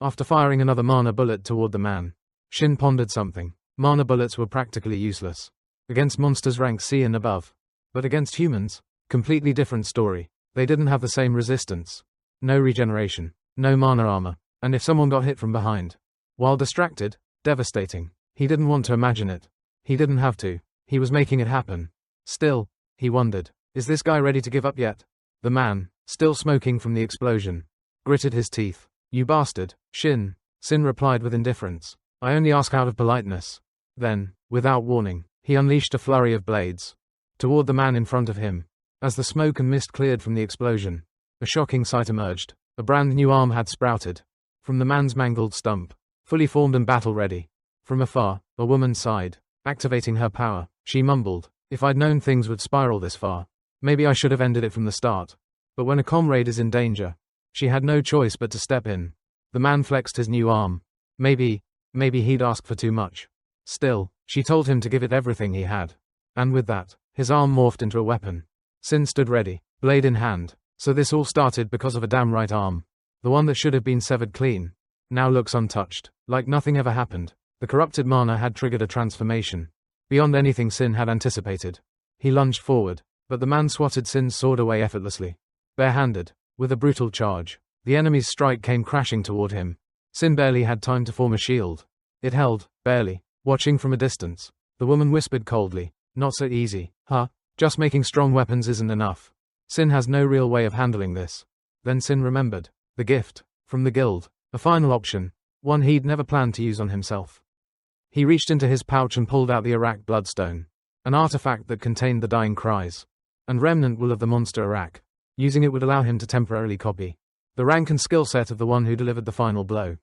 After firing another mana bullet toward the man, Shin pondered something. Mana bullets were practically useless against monsters rank C and above. But against humans, completely different story. They didn't have the same resistance. No regeneration, no mana armor, and if someone got hit from behind, while distracted, devastating. He didn't want to imagine it. He didn't have to. He was making it happen. Still, he wondered, is this guy ready to give up yet? The man, still smoking from the explosion, gritted his teeth. You bastard, Shin, Sin replied with indifference. I only ask out of politeness. Then, without warning, he unleashed a flurry of blades toward the man in front of him. As the smoke and mist cleared from the explosion, a shocking sight emerged. A brand new arm had sprouted from the man's mangled stump, fully formed and battle-ready. From afar, a woman sighed, activating her power. She mumbled, if I'd known things would spiral this far, maybe I should have ended it from the start. But when a comrade is in danger, she had no choice but to step in. The man flexed his new arm. Maybe he'd asked for too much. Still, she told him to give it everything he had. And with that, his arm morphed into a weapon. Sin stood ready, blade in hand. So this all started because of a damn right arm. The one that should have been severed clean now looks untouched, like nothing ever happened. The corrupted mana had triggered a transformation beyond anything Sin had anticipated. He lunged forward, but the man swatted Sin's sword away effortlessly. Barehanded, with a brutal charge, the enemy's strike came crashing toward him. Sin barely had time to form a shield. It held, barely, watching from a distance. The woman whispered coldly, not so easy, huh? Just making strong weapons isn't enough. Sin has no real way of handling this. Then Sin remembered. The gift, from the guild. A final option, one he'd never planned to use on himself. He reached into his pouch and pulled out the Arak bloodstone. An artifact that contained the dying cries and remnant will of the monster Arak. Using it would allow him to temporarily copy the rank and skill set of the one who delivered the final blow.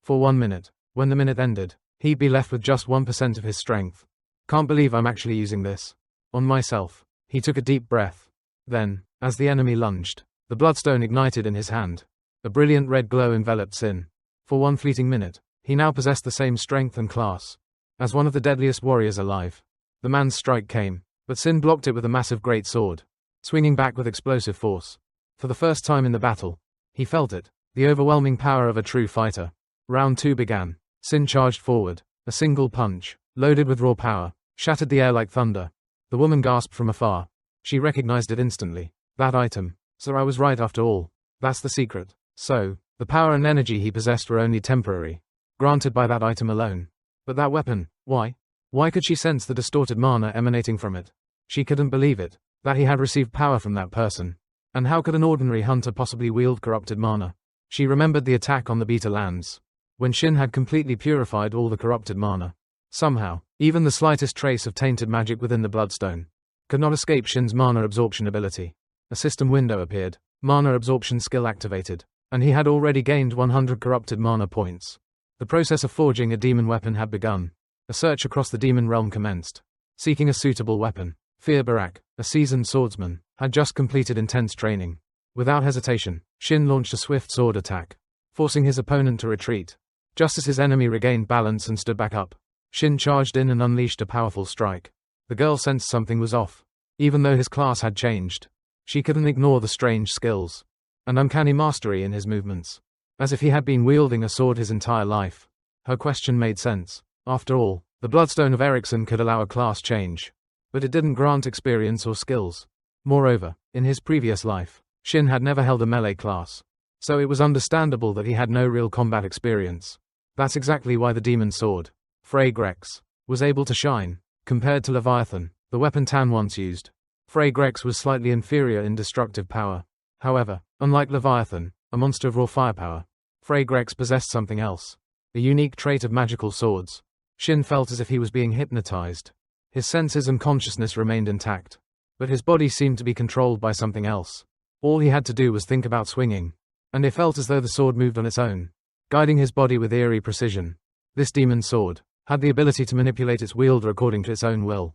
For 1 minute, when the minute ended, he'd be left with just 1% of his strength. Can't believe I'm actually using this on myself. He took a deep breath. Then, as the enemy lunged, the bloodstone ignited in his hand. A brilliant red glow enveloped Sin. For one fleeting minute, he now possessed the same strength and class as one of the deadliest warriors alive. The man's strike came, but Sin blocked it with a massive great sword, swinging back with explosive force. For the first time in the battle, he felt it, the overwhelming power of a true fighter. Round 2 began. Sin charged forward. A single punch, loaded with raw power, shattered the air like thunder. The woman gasped from afar. She recognized it instantly. That item. So I was right after all. That's the secret. So, the power and energy he possessed were only temporary, granted by that item alone. But that weapon, why? Why could she sense the distorted mana emanating from it? She couldn't believe it, that he had received power from that person. And how could an ordinary hunter possibly wield corrupted mana? She remembered the attack on the Beta lands, when Shin had completely purified all the corrupted mana. Somehow, even the slightest trace of tainted magic within the bloodstone could not escape Shin's mana absorption ability. A system window appeared, mana absorption skill activated, and he had already gained 100 corrupted mana points. The process of forging a demon weapon had begun. A search across the demon realm commenced, seeking a suitable weapon. Fir Barak, a seasoned swordsman, had just completed intense training. Without hesitation, Shin launched a swift sword attack, forcing his opponent to retreat. Just as his enemy regained balance and stood back up, Shin charged in and unleashed a powerful strike. The girl sensed something was off. Even though his class had changed, she couldn't ignore the strange skills and uncanny mastery in his movements. As if he had been wielding a sword his entire life. Her question made sense. After all, The Bloodstone of Ericsson could allow a class change, but it didn't grant experience or skills. Moreover, in his previous life, Shin had never held a melee class, so it was understandable that he had no real combat experience. That's exactly why the demon sword, Frey-Grex, was able to shine. Compared to Leviathan, the weapon Tan once used, Frey-Grex was slightly inferior in destructive power. However, unlike Leviathan, a monster of raw firepower, Frey-Grex possessed something else, a unique trait of magical swords. Shin felt as if he was being hypnotized. His senses and consciousness remained intact, but his body seemed to be controlled by something else. All he had to do was think about swinging, and it felt as though the sword moved on its own, guiding his body with eerie precision. This demon sword had the ability to manipulate its wielder according to its own will.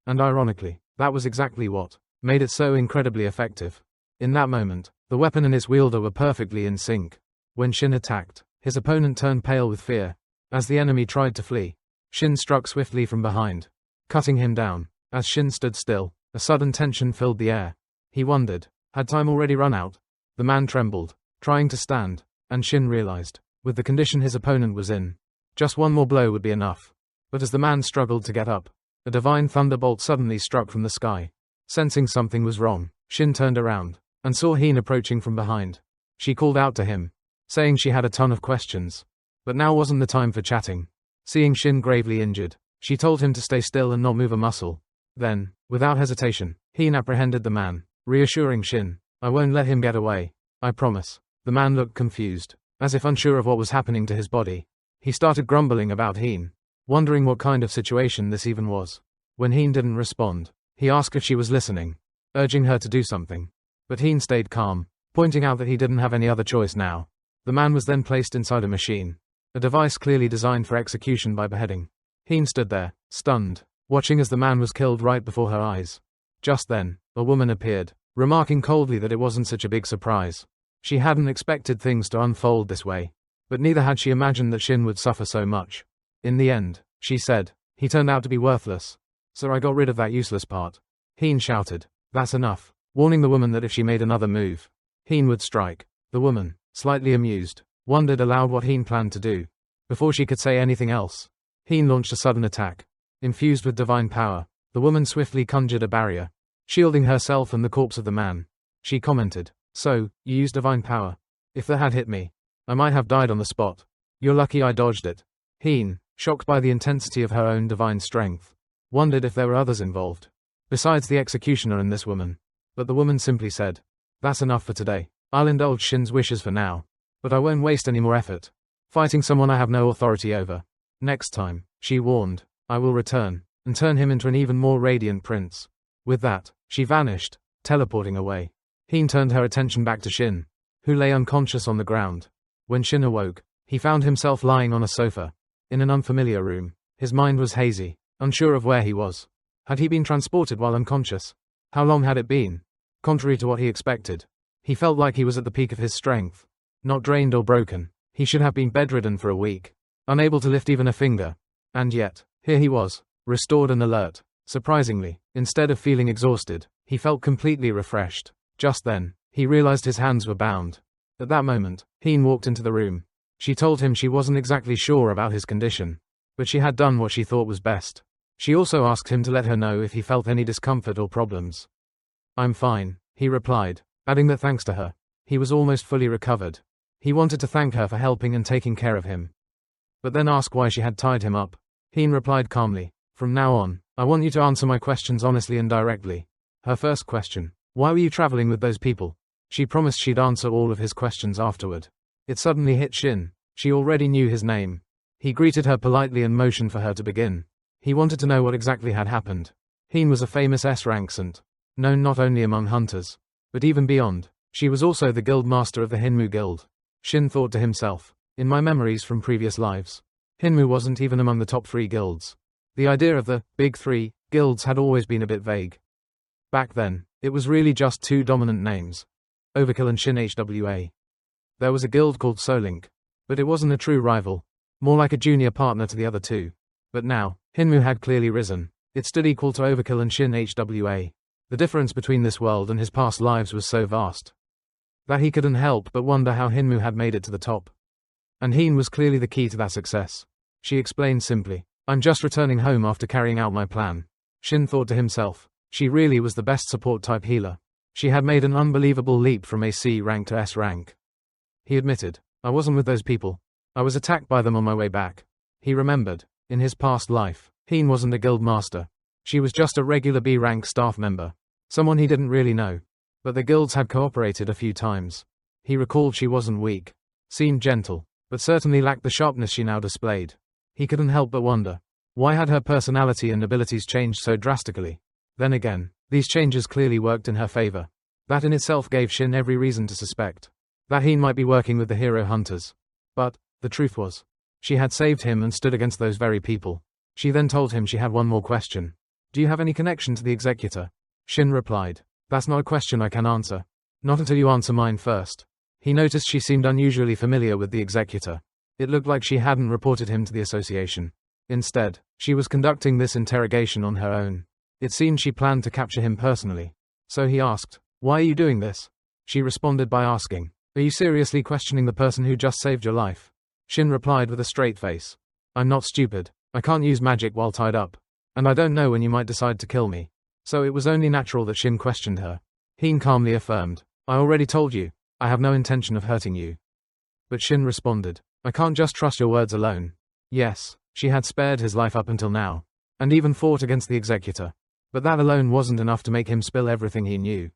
And ironically, that was exactly what made it so incredibly effective. In that moment, the weapon and its wielder were perfectly in sync. When Shin attacked, his opponent turned pale with fear. As the enemy tried to flee, Shin struck swiftly from behind, cutting him down. As Shin stood still, a sudden tension filled the air. He wondered, had time already run out? The man trembled, trying to stand, and Shin realized, with the condition his opponent was in, just one more blow would be enough. But as the man struggled to get up, a divine thunderbolt suddenly struck from the sky. Sensing something was wrong, Shin turned around, and saw Heen approaching from behind. She called out to him, saying she had a ton of questions. But now wasn't the time for chatting. Seeing Shin gravely injured, she told him to stay still and not move a muscle. Then, without hesitation, Heen apprehended the man, reassuring Shin, "I won't let him get away. I promise." The man looked confused, as if unsure of what was happening to his body. He started grumbling about Heen, wondering what kind of situation this even was. When Heen didn't respond, he asked if she was listening, urging her to do something. But Heen stayed calm, pointing out that he didn't have any other choice now. The man was then placed inside a machine, a device clearly designed for execution by beheading. Heen stood there, stunned, watching as the man was killed right before her eyes. Just then, a woman appeared, remarking coldly that it wasn't such a big surprise. She hadn't expected things to unfold this way, but neither had she imagined that Shin would suffer so much. In the end, she said, "He turned out to be worthless, so I got rid of that useless part." Heen shouted, "That's enough," warning the woman that if she made another move, Heen would strike. The woman, slightly amused, wondered aloud what Heen planned to do. Before she could say anything else, Heen launched a sudden attack. Infused with divine power, the woman swiftly conjured a barrier, shielding herself and the corpse of the man. She commented, "So, you used divine power? If that had hit me, I might have died on the spot. You're lucky I dodged it." Heen, shocked by the intensity of her own divine strength, wondered if there were others involved, besides the executioner and this woman. But the woman simply said, "That's enough for today. I'll indulge Shin's wishes for now, but I won't waste any more effort fighting someone I have no authority over. Next time," she warned, "I will return and turn him into an even more radiant prince." With that, she vanished, teleporting away. Heen turned her attention back to Shin, who lay unconscious on the ground. When Shin awoke, he found himself lying on a sofa, in an unfamiliar room. His mind was hazy, unsure of where he was. Had he been transported while unconscious? How long had it been? Contrary to what he expected, he felt like he was at the peak of his strength. Not drained or broken, he should have been bedridden for a week, unable to lift even a finger. And yet, here he was, restored and alert. Surprisingly, instead of feeling exhausted, he felt completely refreshed. Just then, he realized his hands were bound. At that moment, Heen walked into the room. She told him she wasn't exactly sure about his condition, but she had done what she thought was best. She also asked him to let her know if he felt any discomfort or problems. "I'm fine," he replied, adding that thanks to her, he was almost fully recovered. He wanted to thank her for helping and taking care of him, but then ask why she had tied him up. Heen replied calmly, "From now on, I want you to answer my questions honestly and directly." Her first question, "Why were you traveling with those people?" She promised she'd answer all of his questions afterward. It suddenly hit Shin. She already knew his name. He greeted her politely and motioned for her to begin. He wanted to know what exactly had happened. Heen was a famous S-rank Sant, known not only among hunters, but even beyond. She was also the guild master of the Hinmu Guild. Shin thought to himself, in my memories from previous lives, Hinmu wasn't even among the top 3 guilds. The idea of the big 3 guilds had always been a bit vague. Back then, it was really just 2 dominant names, Overkill and Shin HWA. There was a guild called Solink, but it wasn't a true rival, more like a junior partner to the other 2. But now, Hinmu had clearly risen. It stood equal to Overkill and Shin HWA. The difference between this world and his past lives was so vast that he couldn't help but wonder how Hinmu had made it to the top. And Heen was clearly the key to that success. She explained simply, I'm just returning home after carrying out my plan. Shin thought to himself. She really was the best support-type healer. She had made an unbelievable leap from a C rank to S rank. He admitted, I wasn't with those people. I was attacked by them on my way back. He remembered, in his past life, Heen wasn't a guild master. She was just a regular B rank staff member. Someone he didn't really know. But the guilds had cooperated a few times. He recalled she wasn't weak. Seemed gentle, but certainly lacked the sharpness she now displayed. He couldn't help but wonder, why had her personality and abilities changed so drastically? Then again, these changes clearly worked in her favor. That in itself gave Shin every reason to suspect that Heen might be working with the hero hunters. But, the truth was, she had saved him and stood against those very people. She then told him she had one more question. Do you have any connection to the executor? Shin replied, that's not a question I can answer. Not until you answer mine first. He noticed she seemed unusually familiar with the executor. It looked like she hadn't reported him to the association. Instead, she was conducting this interrogation on her own. It seemed she planned to capture him personally. So he asked, why are you doing this? She responded by asking, are you seriously questioning the person who just saved your life? Shin replied with a straight face. I'm not stupid. I can't use magic while tied up. And I don't know when you might decide to kill me. So it was only natural that Shin questioned her. Heen calmly affirmed, I already told you, I have no intention of hurting you. But Shin responded, I can't just trust your words alone. Yes, she had spared his life up until now, and even fought against the executor. But that alone wasn't enough to make him spill everything he knew.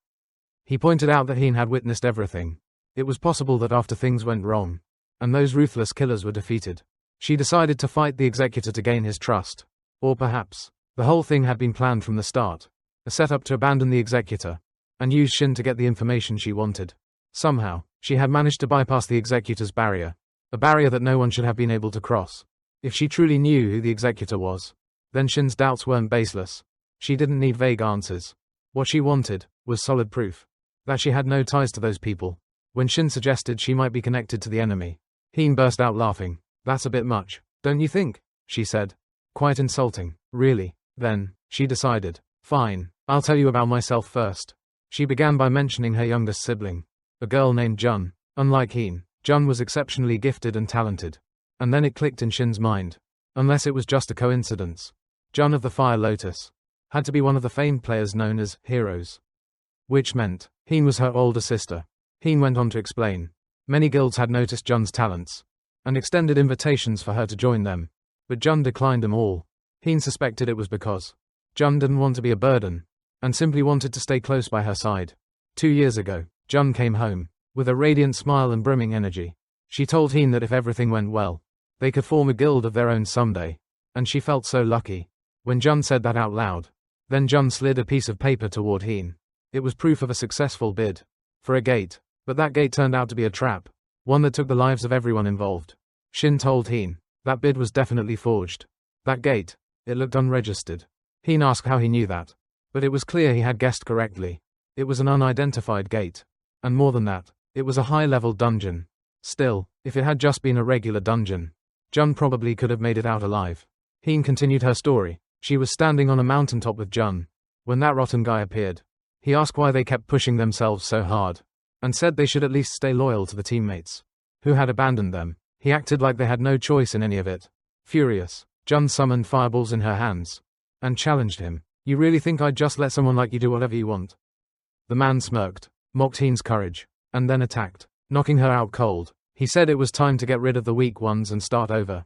He pointed out that Heen had witnessed everything. It was possible that after things went wrong, and those ruthless killers were defeated, she decided to fight the executor to gain his trust. Or perhaps, the whole thing had been planned from the start, a setup to abandon the executor, and use Shin to get the information she wanted. Somehow, she had managed to bypass the executor's barrier, a barrier that no one should have been able to cross. If she truly knew who the executor was, then Shin's doubts weren't baseless. She didn't need vague answers. What she wanted was solid proof that she had no ties to those people. When Shin suggested she might be connected to the enemy, Heen burst out laughing. That's a bit much, don't you think? She said. Quite insulting, really. Then, she decided, fine, I'll tell you about myself first. She began by mentioning her youngest sibling, a girl named Jun. Unlike Heen, Jun was exceptionally gifted and talented. And then it clicked in Shin's mind. Unless it was just a coincidence. Jun of the Fire Lotus had to be one of the famed players known as heroes. Which meant, Heen was her older sister. Heen went on to explain. Many guilds had noticed Jun's talents, and extended invitations for her to join them. But Jun declined them all. Heen suspected it was because Jun didn't want to be a burden, and simply wanted to stay close by her side. 2 years ago, Jun came home, with a radiant smile and brimming energy. She told Heen that if everything went well, they could form a guild of their own someday, and she felt so lucky. When Jun said that out loud, then Jun slid a piece of paper toward Heen. It was proof of a successful bid for a gate, but that gate turned out to be a trap, one that took the lives of everyone involved. Shin told Heen, that bid was definitely forged. That gate, it looked unregistered. Heen asked how he knew that, but it was clear he had guessed correctly. It was an unidentified gate, and more than that, it was a high-level dungeon. Still, if it had just been a regular dungeon, Jun probably could have made it out alive. Heen continued her story. She was standing on a mountaintop with Jun when that rotten guy appeared. He asked why they kept pushing themselves so hard, and said they should at least stay loyal to the teammates who had abandoned them. He acted like they had no choice in any of it. Furious, Jun summoned fireballs in her hands and challenged him. You really think I'd just let someone like you do whatever you want? The man smirked, mocked Heen's courage, and then attacked, knocking her out cold. He said it was time to get rid of the weak ones and start over.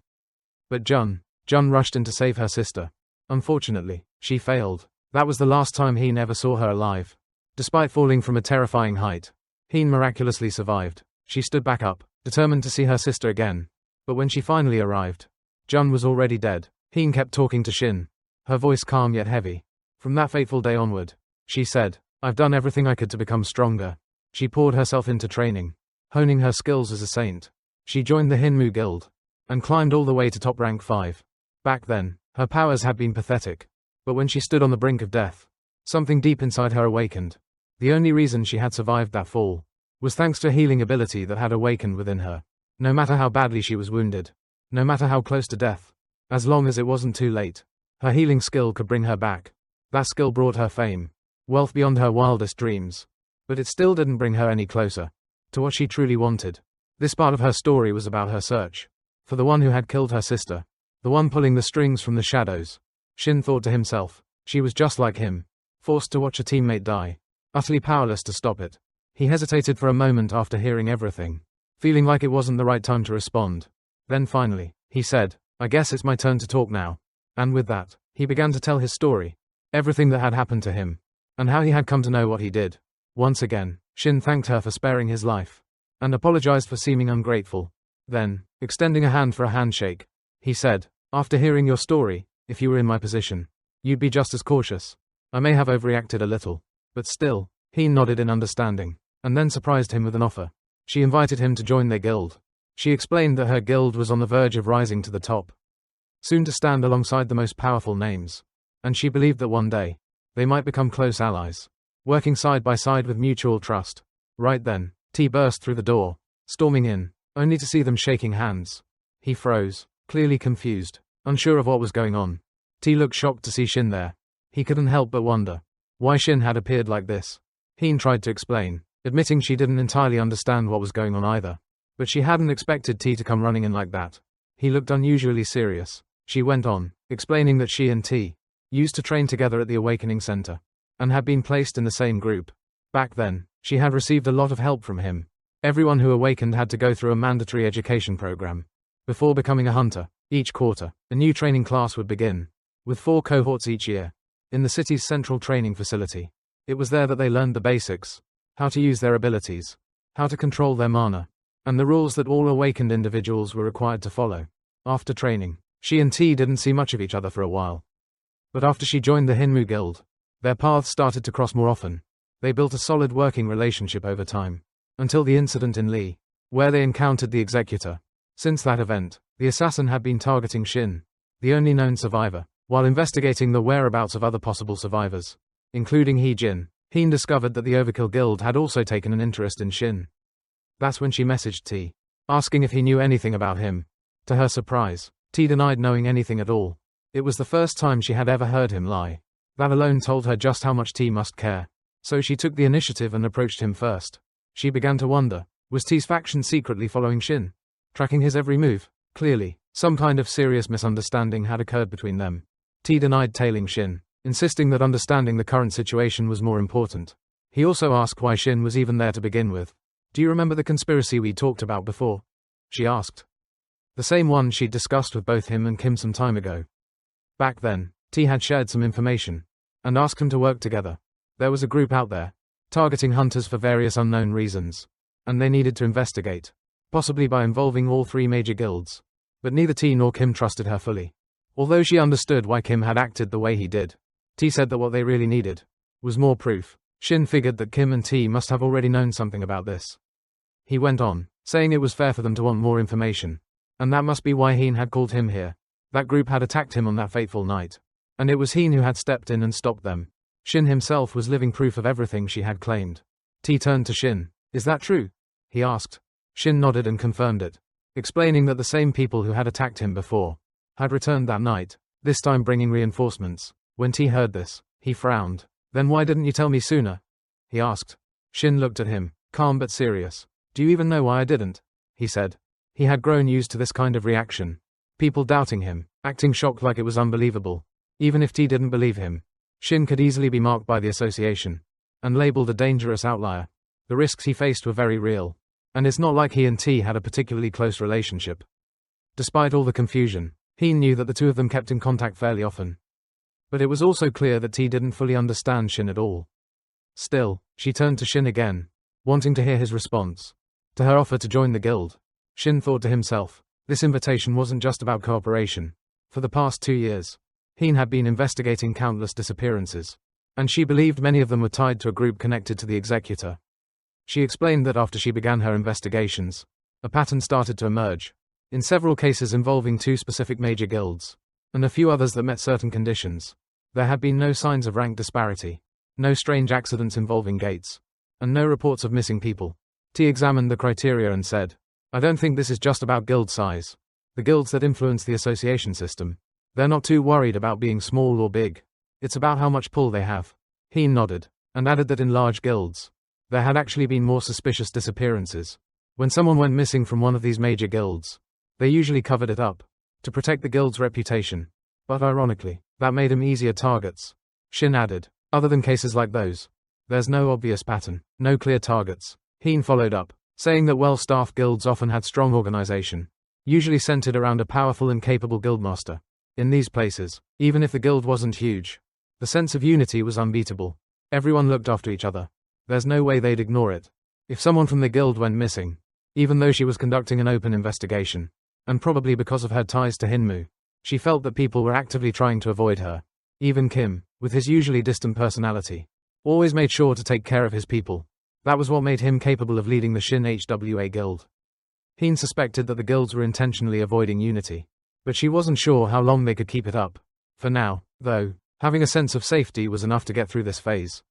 But Jun rushed in to save her sister. Unfortunately, she failed. That was the last time Heen ever saw her alive. Despite falling from a terrifying height, Heen miraculously survived. She stood back up, determined to see her sister again. But when she finally arrived, Jun was already dead. Heen kept talking to Shin, her voice calm yet heavy. From that fateful day onward, she said, I've done everything I could to become stronger. She poured herself into training, honing her skills as a saint. She joined the Hinmu Guild, and climbed all the way to top rank 5. Back then, her powers had been pathetic. But when she stood on the brink of death, something deep inside her awakened. The only reason she had survived that fall was thanks to a healing ability that had awakened within her. No matter how badly she was wounded, no matter how close to death, as long as it wasn't too late, her healing skill could bring her back. That skill brought her fame, wealth beyond her wildest dreams. But it still didn't bring her any closer to what she truly wanted. This part of her story was about her search for the one who had killed her sister. The one pulling the strings from the shadows. Shin thought to himself. She was just like him. Forced to watch a teammate die. Utterly powerless to stop it. He hesitated for a moment after hearing everything. Feeling like it wasn't the right time to respond. Then finally, he said, I guess it's my turn to talk now. And with that, he began to tell his story. Everything that had happened to him. And how he had come to know what he did. Once again, Shin thanked her for sparing his life. And apologized for seeming ungrateful. Then, extending a hand for a handshake, he said, after hearing your story, if you were in my position, you'd be just as cautious. I may have overreacted a little. But still, he nodded in understanding. And then surprised him with an offer. She invited him to join their guild. She explained that her guild was on the verge of rising to the top. Soon to stand alongside the most powerful names. And she believed that one day, they might become close allies. Working side by side with mutual trust. Right then, T burst through the door, storming in, only to see them shaking hands. He froze, clearly confused, unsure of what was going on. T looked shocked to see Shin there. He couldn't help but wonder why Shin had appeared like this. Heen tried to explain, admitting she didn't entirely understand what was going on either. But she hadn't expected T to come running in like that. He looked unusually serious. She went on, explaining that she and T used to train together at the Awakening Center, and had been placed in the same group. Back then, she had received a lot of help from him. Everyone who awakened had to go through a mandatory education program. Before becoming a hunter, each quarter, a new training class would begin, with 4 cohorts each year, in the city's central training facility. It was there that they learned the basics, how to use their abilities, how to control their mana, and the rules that all awakened individuals were required to follow. After training, she and T didn't see much of each other for a while. But after she joined the Hinmu Guild, their paths started to cross more often. They built a solid working relationship over time, until the incident in Lee, where they encountered the executor. Since that event, the assassin had been targeting Shin, the only known survivor, while investigating the whereabouts of other possible survivors, including Hee-jin. Heen discovered that the Overkill Guild had also taken an interest in Shin. That's when she messaged T, asking if he knew anything about him. To her surprise, T denied knowing anything at all. It was the first time she had ever heard him lie. That alone told her just how much T must care. So she took the initiative and approached him first. She began to wonder, was T's faction secretly following Shin? Tracking his every move? Clearly, some kind of serious misunderstanding had occurred between them. T denied tailing Shin, insisting that understanding the current situation was more important. He also asked why Shin was even there to begin with. Do you remember the conspiracy we talked about before? She asked. The same one she'd discussed with both him and Kim some time ago. Back then, T had shared some information, and asked them to work together. There was a group out there, targeting hunters for various unknown reasons, and they needed to investigate, possibly by involving all 3 major guilds. But neither T nor Kim trusted her fully. Although she understood why Kim had acted the way he did, T said that what they really needed was more proof. Shin figured that Kim and T must have already known something about this. He went on, saying it was fair for them to want more information, and that must be why Heen had called him here. That group had attacked him on that fateful night, and it was Heen who had stepped in and stopped them. Shin himself was living proof of everything she had claimed. T turned to Shin. Is that true? He asked. Shin nodded and confirmed it, explaining that the same people who had attacked him before had returned that night, this time bringing reinforcements. When T heard this, he frowned. Then why didn't you tell me sooner? He asked. Shin looked at him, calm but serious. Do you even know why I didn't? He said. He had grown used to this kind of reaction. People doubting him, acting shocked like it was unbelievable. Even if T didn't believe him, Shin could easily be marked by the association, and labeled a dangerous outlier. The risks he faced were very real, and it's not like he and T had a particularly close relationship. Despite all the confusion, he knew that the two of them kept in contact fairly often. But it was also clear that T didn't fully understand Shin at all. Still, she turned to Shin again, wanting to hear his response to her offer to join the guild. Shin thought to himself, this invitation wasn't just about cooperation. For the past 2 years, Heen had been investigating countless disappearances, and she believed many of them were tied to a group connected to the executor. She explained that after she began her investigations, a pattern started to emerge, in several cases involving 2 specific major guilds, and a few others that met certain conditions. There had been no signs of rank disparity, no strange accidents involving gates, and no reports of missing people. T examined the criteria and said, I don't think this is just about guild size. The guilds that influence the association system, they're not too worried about being small or big. It's about how much pull they have. He nodded, and added that in large guilds, there had actually been more suspicious disappearances. When someone went missing from one of these major guilds, they usually covered it up, to protect the guild's reputation. But ironically, that made him easier targets. Shin added, other than cases like those, there's no obvious pattern, no clear targets. Heen followed up, saying that well-staffed guilds often had strong organization, usually centered around a powerful and capable guildmaster. In these places, even if the guild wasn't huge, the sense of unity was unbeatable. Everyone looked after each other. There's no way they'd ignore it. If someone from the guild went missing, even though she was conducting an open investigation, and probably because of her ties to Hinmu, she felt that people were actively trying to avoid her. Even Kim, with his usually distant personality, always made sure to take care of his people. That was what made him capable of leading the Shin HWA guild. Heen suspected that the guilds were intentionally avoiding unity, but she wasn't sure how long they could keep it up. For now, though, having a sense of safety was enough to get through this phase.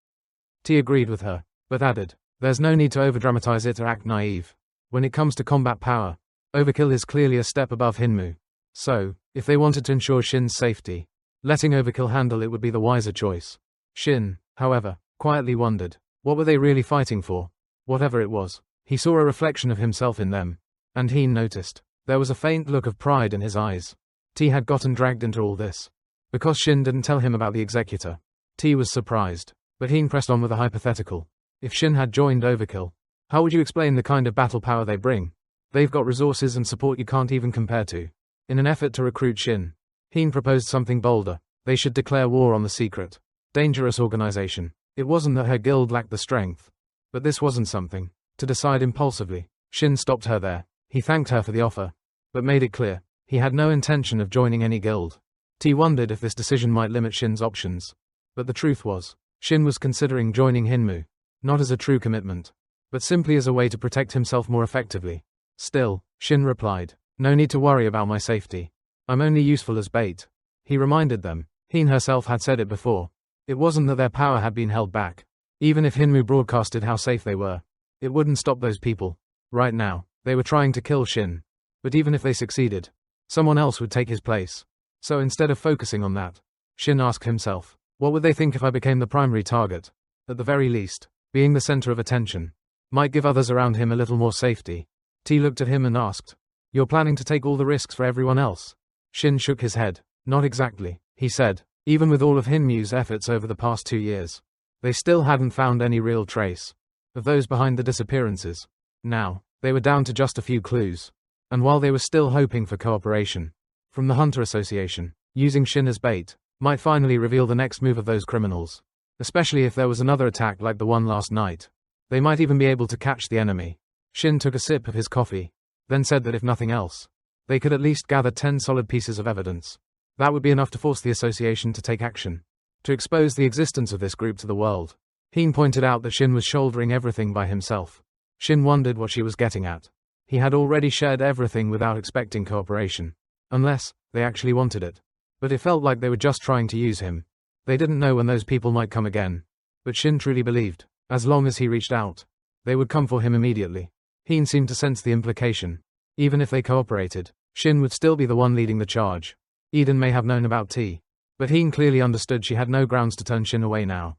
T agreed with her, but added, there's no need to overdramatize it or act naive. When it comes to combat power, Overkill is clearly a step above Hinmu. So, if they wanted to ensure Shin's safety, letting Overkill handle it would be the wiser choice. Shin, however, quietly wondered, what were they really fighting for? Whatever it was, he saw a reflection of himself in them. And Heen noticed, there was a faint look of pride in his eyes. T had gotten dragged into all this. Because Shin didn't tell him about the executor. T was surprised, but Heen pressed on with a hypothetical. If Shin had joined Overkill, how would you explain the kind of battle power they bring? They've got resources and support you can't even compare to. In an effort to recruit Shin, Heen proposed something bolder. They should declare war on the secret, dangerous organization. It wasn't that her guild lacked the strength, but this wasn't something to decide impulsively. Shin stopped her there. He thanked her for the offer, but made it clear, he had no intention of joining any guild. T wondered if this decision might limit Shin's options. But the truth was, Shin was considering joining Hinmu, not as a true commitment, but simply as a way to protect himself more effectively. Still, Shin replied, no need to worry about my safety. I'm only useful as bait. He reminded them, Heen herself had said it before. It wasn't that their power had been held back. Even if Hinmu broadcasted how safe they were, it wouldn't stop those people. Right now, they were trying to kill Shin. But even if they succeeded, someone else would take his place. So instead of focusing on that, Shin asked himself, what would they think if I became the primary target? At the very least, being the center of attention might give others around him a little more safety. T looked at him and asked, you're planning to take all the risks for everyone else? Shin shook his head. Not exactly, he said. Even with all of Hinmu's efforts over the past 2 years, they still hadn't found any real trace of those behind the disappearances. Now, they were down to just a few clues. And while they were still hoping for cooperation from the Hunter Association, using Shin as bait might finally reveal the next move of those criminals. Especially if there was another attack like the one last night. They might even be able to catch the enemy. Shin took a sip of his coffee, then said that if nothing else, they could at least gather 10 solid pieces of evidence. That would be enough to force the association to take action, to expose the existence of this group to the world. Heen pointed out that Shin was shouldering everything by himself. Shin wondered what she was getting at. He had already shared everything without expecting cooperation. Unless they actually wanted it. But it felt like they were just trying to use him. They didn't know when those people might come again. But Shin truly believed, as long as he reached out, they would come for him immediately. Heen seemed to sense the implication. Even if they cooperated, Shin would still be the one leading the charge. Eden may have known about T, but Heen clearly understood she had no grounds to turn Shin away now.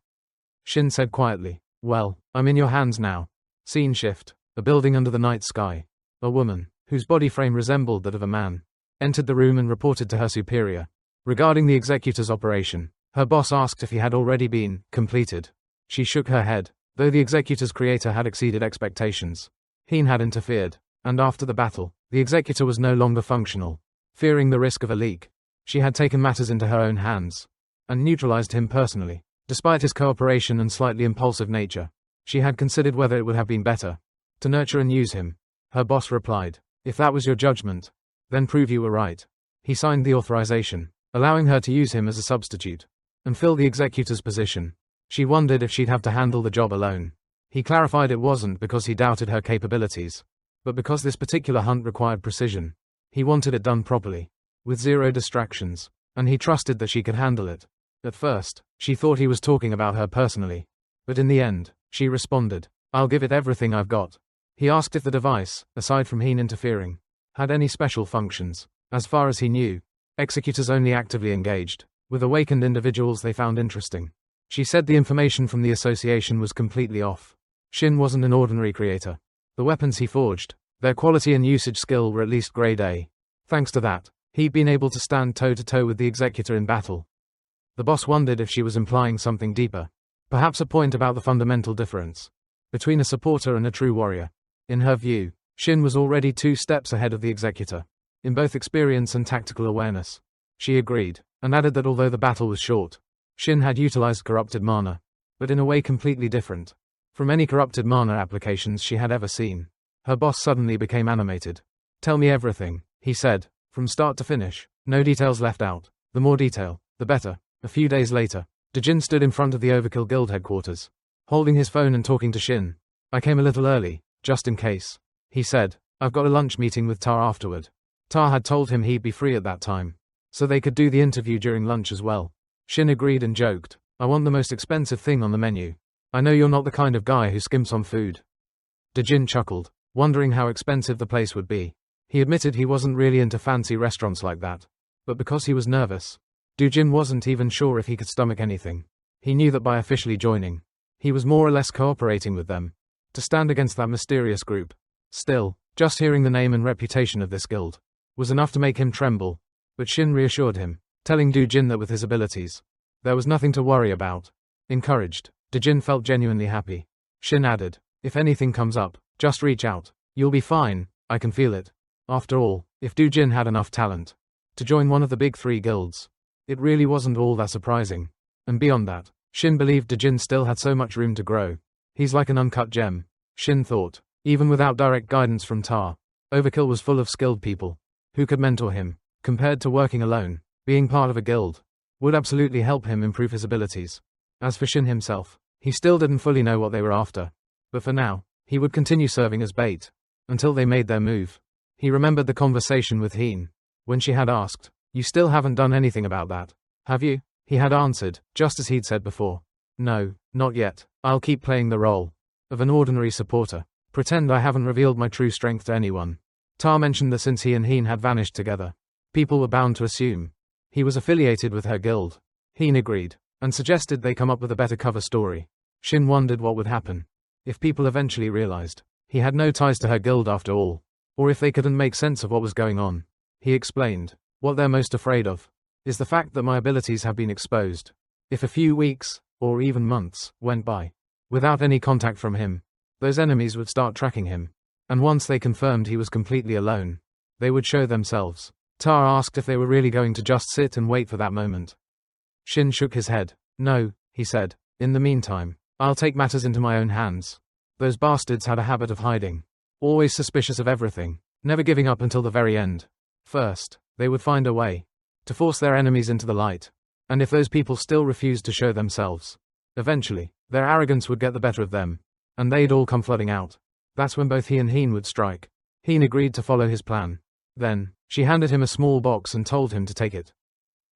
Shin said quietly, well, I'm in your hands now. Scene shift, a building under the night sky. A woman, whose body frame resembled that of a man, entered the room and reported to her superior. Regarding the executor's operation, her boss asked if he had already been completed. She shook her head, though the executor's creator had exceeded expectations. Heen had interfered, and after the battle, the executor was no longer functional. Fearing the risk of a leak, she had taken matters into her own hands, and neutralized him personally. Despite his cooperation and slightly impulsive nature, she had considered whether it would have been better to nurture and use him. Her boss replied, if that was your judgment, then prove you were right. He signed the authorization, allowing her to use him as a substitute, and fill the executor's position. She wondered if she'd have to handle the job alone. He clarified it wasn't because he doubted her capabilities, but because this particular hunt required precision. He wanted it done properly, with zero distractions, and he trusted that she could handle it. At first, she thought he was talking about her personally, but in the end, she responded, I'll give it everything I've got. He asked if the device, aside from Heen interfering, had any special functions. As far as he knew, executors only actively engaged with awakened individuals they found interesting. She said the information from the association was completely off. Shin wasn't an ordinary creator. The weapons he forged, their quality and usage skill were at least grade A. Thanks to that, He'd been able to stand toe-to-toe with the executor in battle. The boss wondered if she was implying something deeper. Perhaps a point about the fundamental difference between a supporter and a true warrior. In her view, Shin was already 2 steps ahead of the executor, in both experience and tactical awareness. She agreed, and added that although the battle was short, Shin had utilized corrupted mana, but in a way completely different from any corrupted mana applications she had ever seen. Her boss suddenly became animated. "Tell me everything," he said, "from start to finish. No details left out. The more detail, the better." A few days later, Dejin stood in front of the Overkill Guild headquarters, holding his phone and talking to Shin. "I came a little early, just in case," he said. "I've got a lunch meeting with Tar afterward." Tar had told him he'd be free at that time, so they could do the interview during lunch as well. Shin agreed and joked, "I want the most expensive thing on the menu. I know you're not the kind of guy who skimps on food." Dejin chuckled, wondering how expensive the place would be. He admitted he wasn't really into fancy restaurants like that, but because he was nervous, Dujin wasn't even sure if he could stomach anything. He knew that by officially joining, he was more or less cooperating with them to stand against that mysterious group. Still, just hearing the name and reputation of this guild was enough to make him tremble, but Shin reassured him, telling Dujin that with his abilities, there was nothing to worry about. Encouraged, Dujin felt genuinely happy. Shin added, "If anything comes up, just reach out. You'll be fine, I can feel it." After all, if Dujin had enough talent to join one of the big 3 guilds, it really wasn't all that surprising. And beyond that, Shin believed Dejin still had so much room to grow. He's like an uncut gem, Shin thought. Even without direct guidance from Tar, Overkill was full of skilled people who could mentor him. Compared to working alone, being part of a guild would absolutely help him improve his abilities. As for Shin himself, he still didn't fully know what they were after. But for now, he would continue serving as bait until they made their move. He remembered the conversation with Heen when she had asked, "You still haven't done anything about that, have you?" He had answered, just as he'd said before, "No, not yet. I'll keep playing the role of an ordinary supporter. Pretend I haven't revealed my true strength to anyone." Tar mentioned that since he and Heen had vanished together, people were bound to assume he was affiliated with her guild. Heen agreed, and suggested they come up with a better cover story. Shin wondered what would happen if people eventually realized he had no ties to her guild after all, or if they couldn't make sense of what was going on. He explained, "What they're most afraid of is the fact that my abilities have been exposed. If a few weeks, or even months, went by without any contact from him, those enemies would start tracking him, and once they confirmed he was completely alone, they would show themselves." Tar asked if they were really going to just sit and wait for that moment. Shin shook his head. "No," he said. "In the meantime, I'll take matters into my own hands." Those bastards had a habit of hiding, always suspicious of everything, never giving up until the very end. First, they would find a way to force their enemies into the light, and if those people still refused to show themselves, eventually, their arrogance would get the better of them, and they'd all come flooding out. That's when both he and Heen would strike. Heen agreed to follow his plan. Then, she handed him a small box and told him to take it.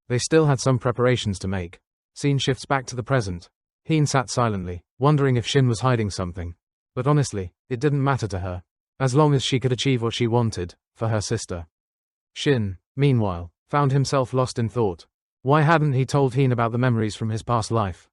They still had some preparations to make. Scene shifts back to the present. Heen sat silently, wondering if Shin was hiding something. But honestly, it didn't matter to her, as long as she could achieve what she wanted, for her sister. Shin, meanwhile, found himself lost in thought. Why hadn't he told Heen about the memories from his past life?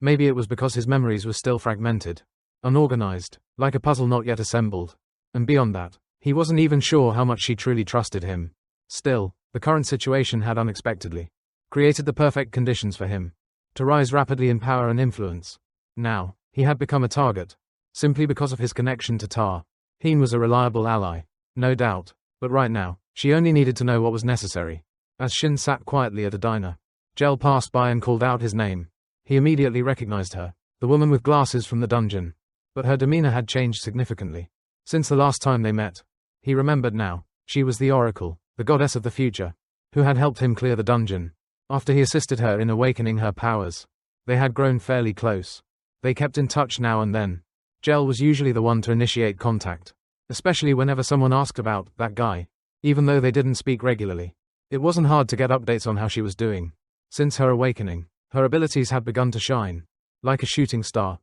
Maybe it was because his memories were still fragmented, unorganized, like a puzzle not yet assembled. And beyond that, he wasn't even sure how much she truly trusted him. Still, the current situation had unexpectedly created the perfect conditions for him to rise rapidly in power and influence. Now, he had become a target, simply because of his connection to Tar. Heen was a reliable ally, no doubt, but right now, she only needed to know what was necessary. As Shin sat quietly at a diner, Jel passed by and called out his name. He immediately recognized her, the woman with glasses from the dungeon. But her demeanor had changed significantly since the last time they met. He remembered now, she was the Oracle, the goddess of the future, who had helped him clear the dungeon. After he assisted her in awakening her powers, they had grown fairly close. They kept in touch now and then. Jel was usually the one to initiate contact, especially whenever someone asked about that guy. Even though they didn't speak regularly, it wasn't hard to get updates on how she was doing. Since her awakening, her abilities had begun to shine like a shooting star.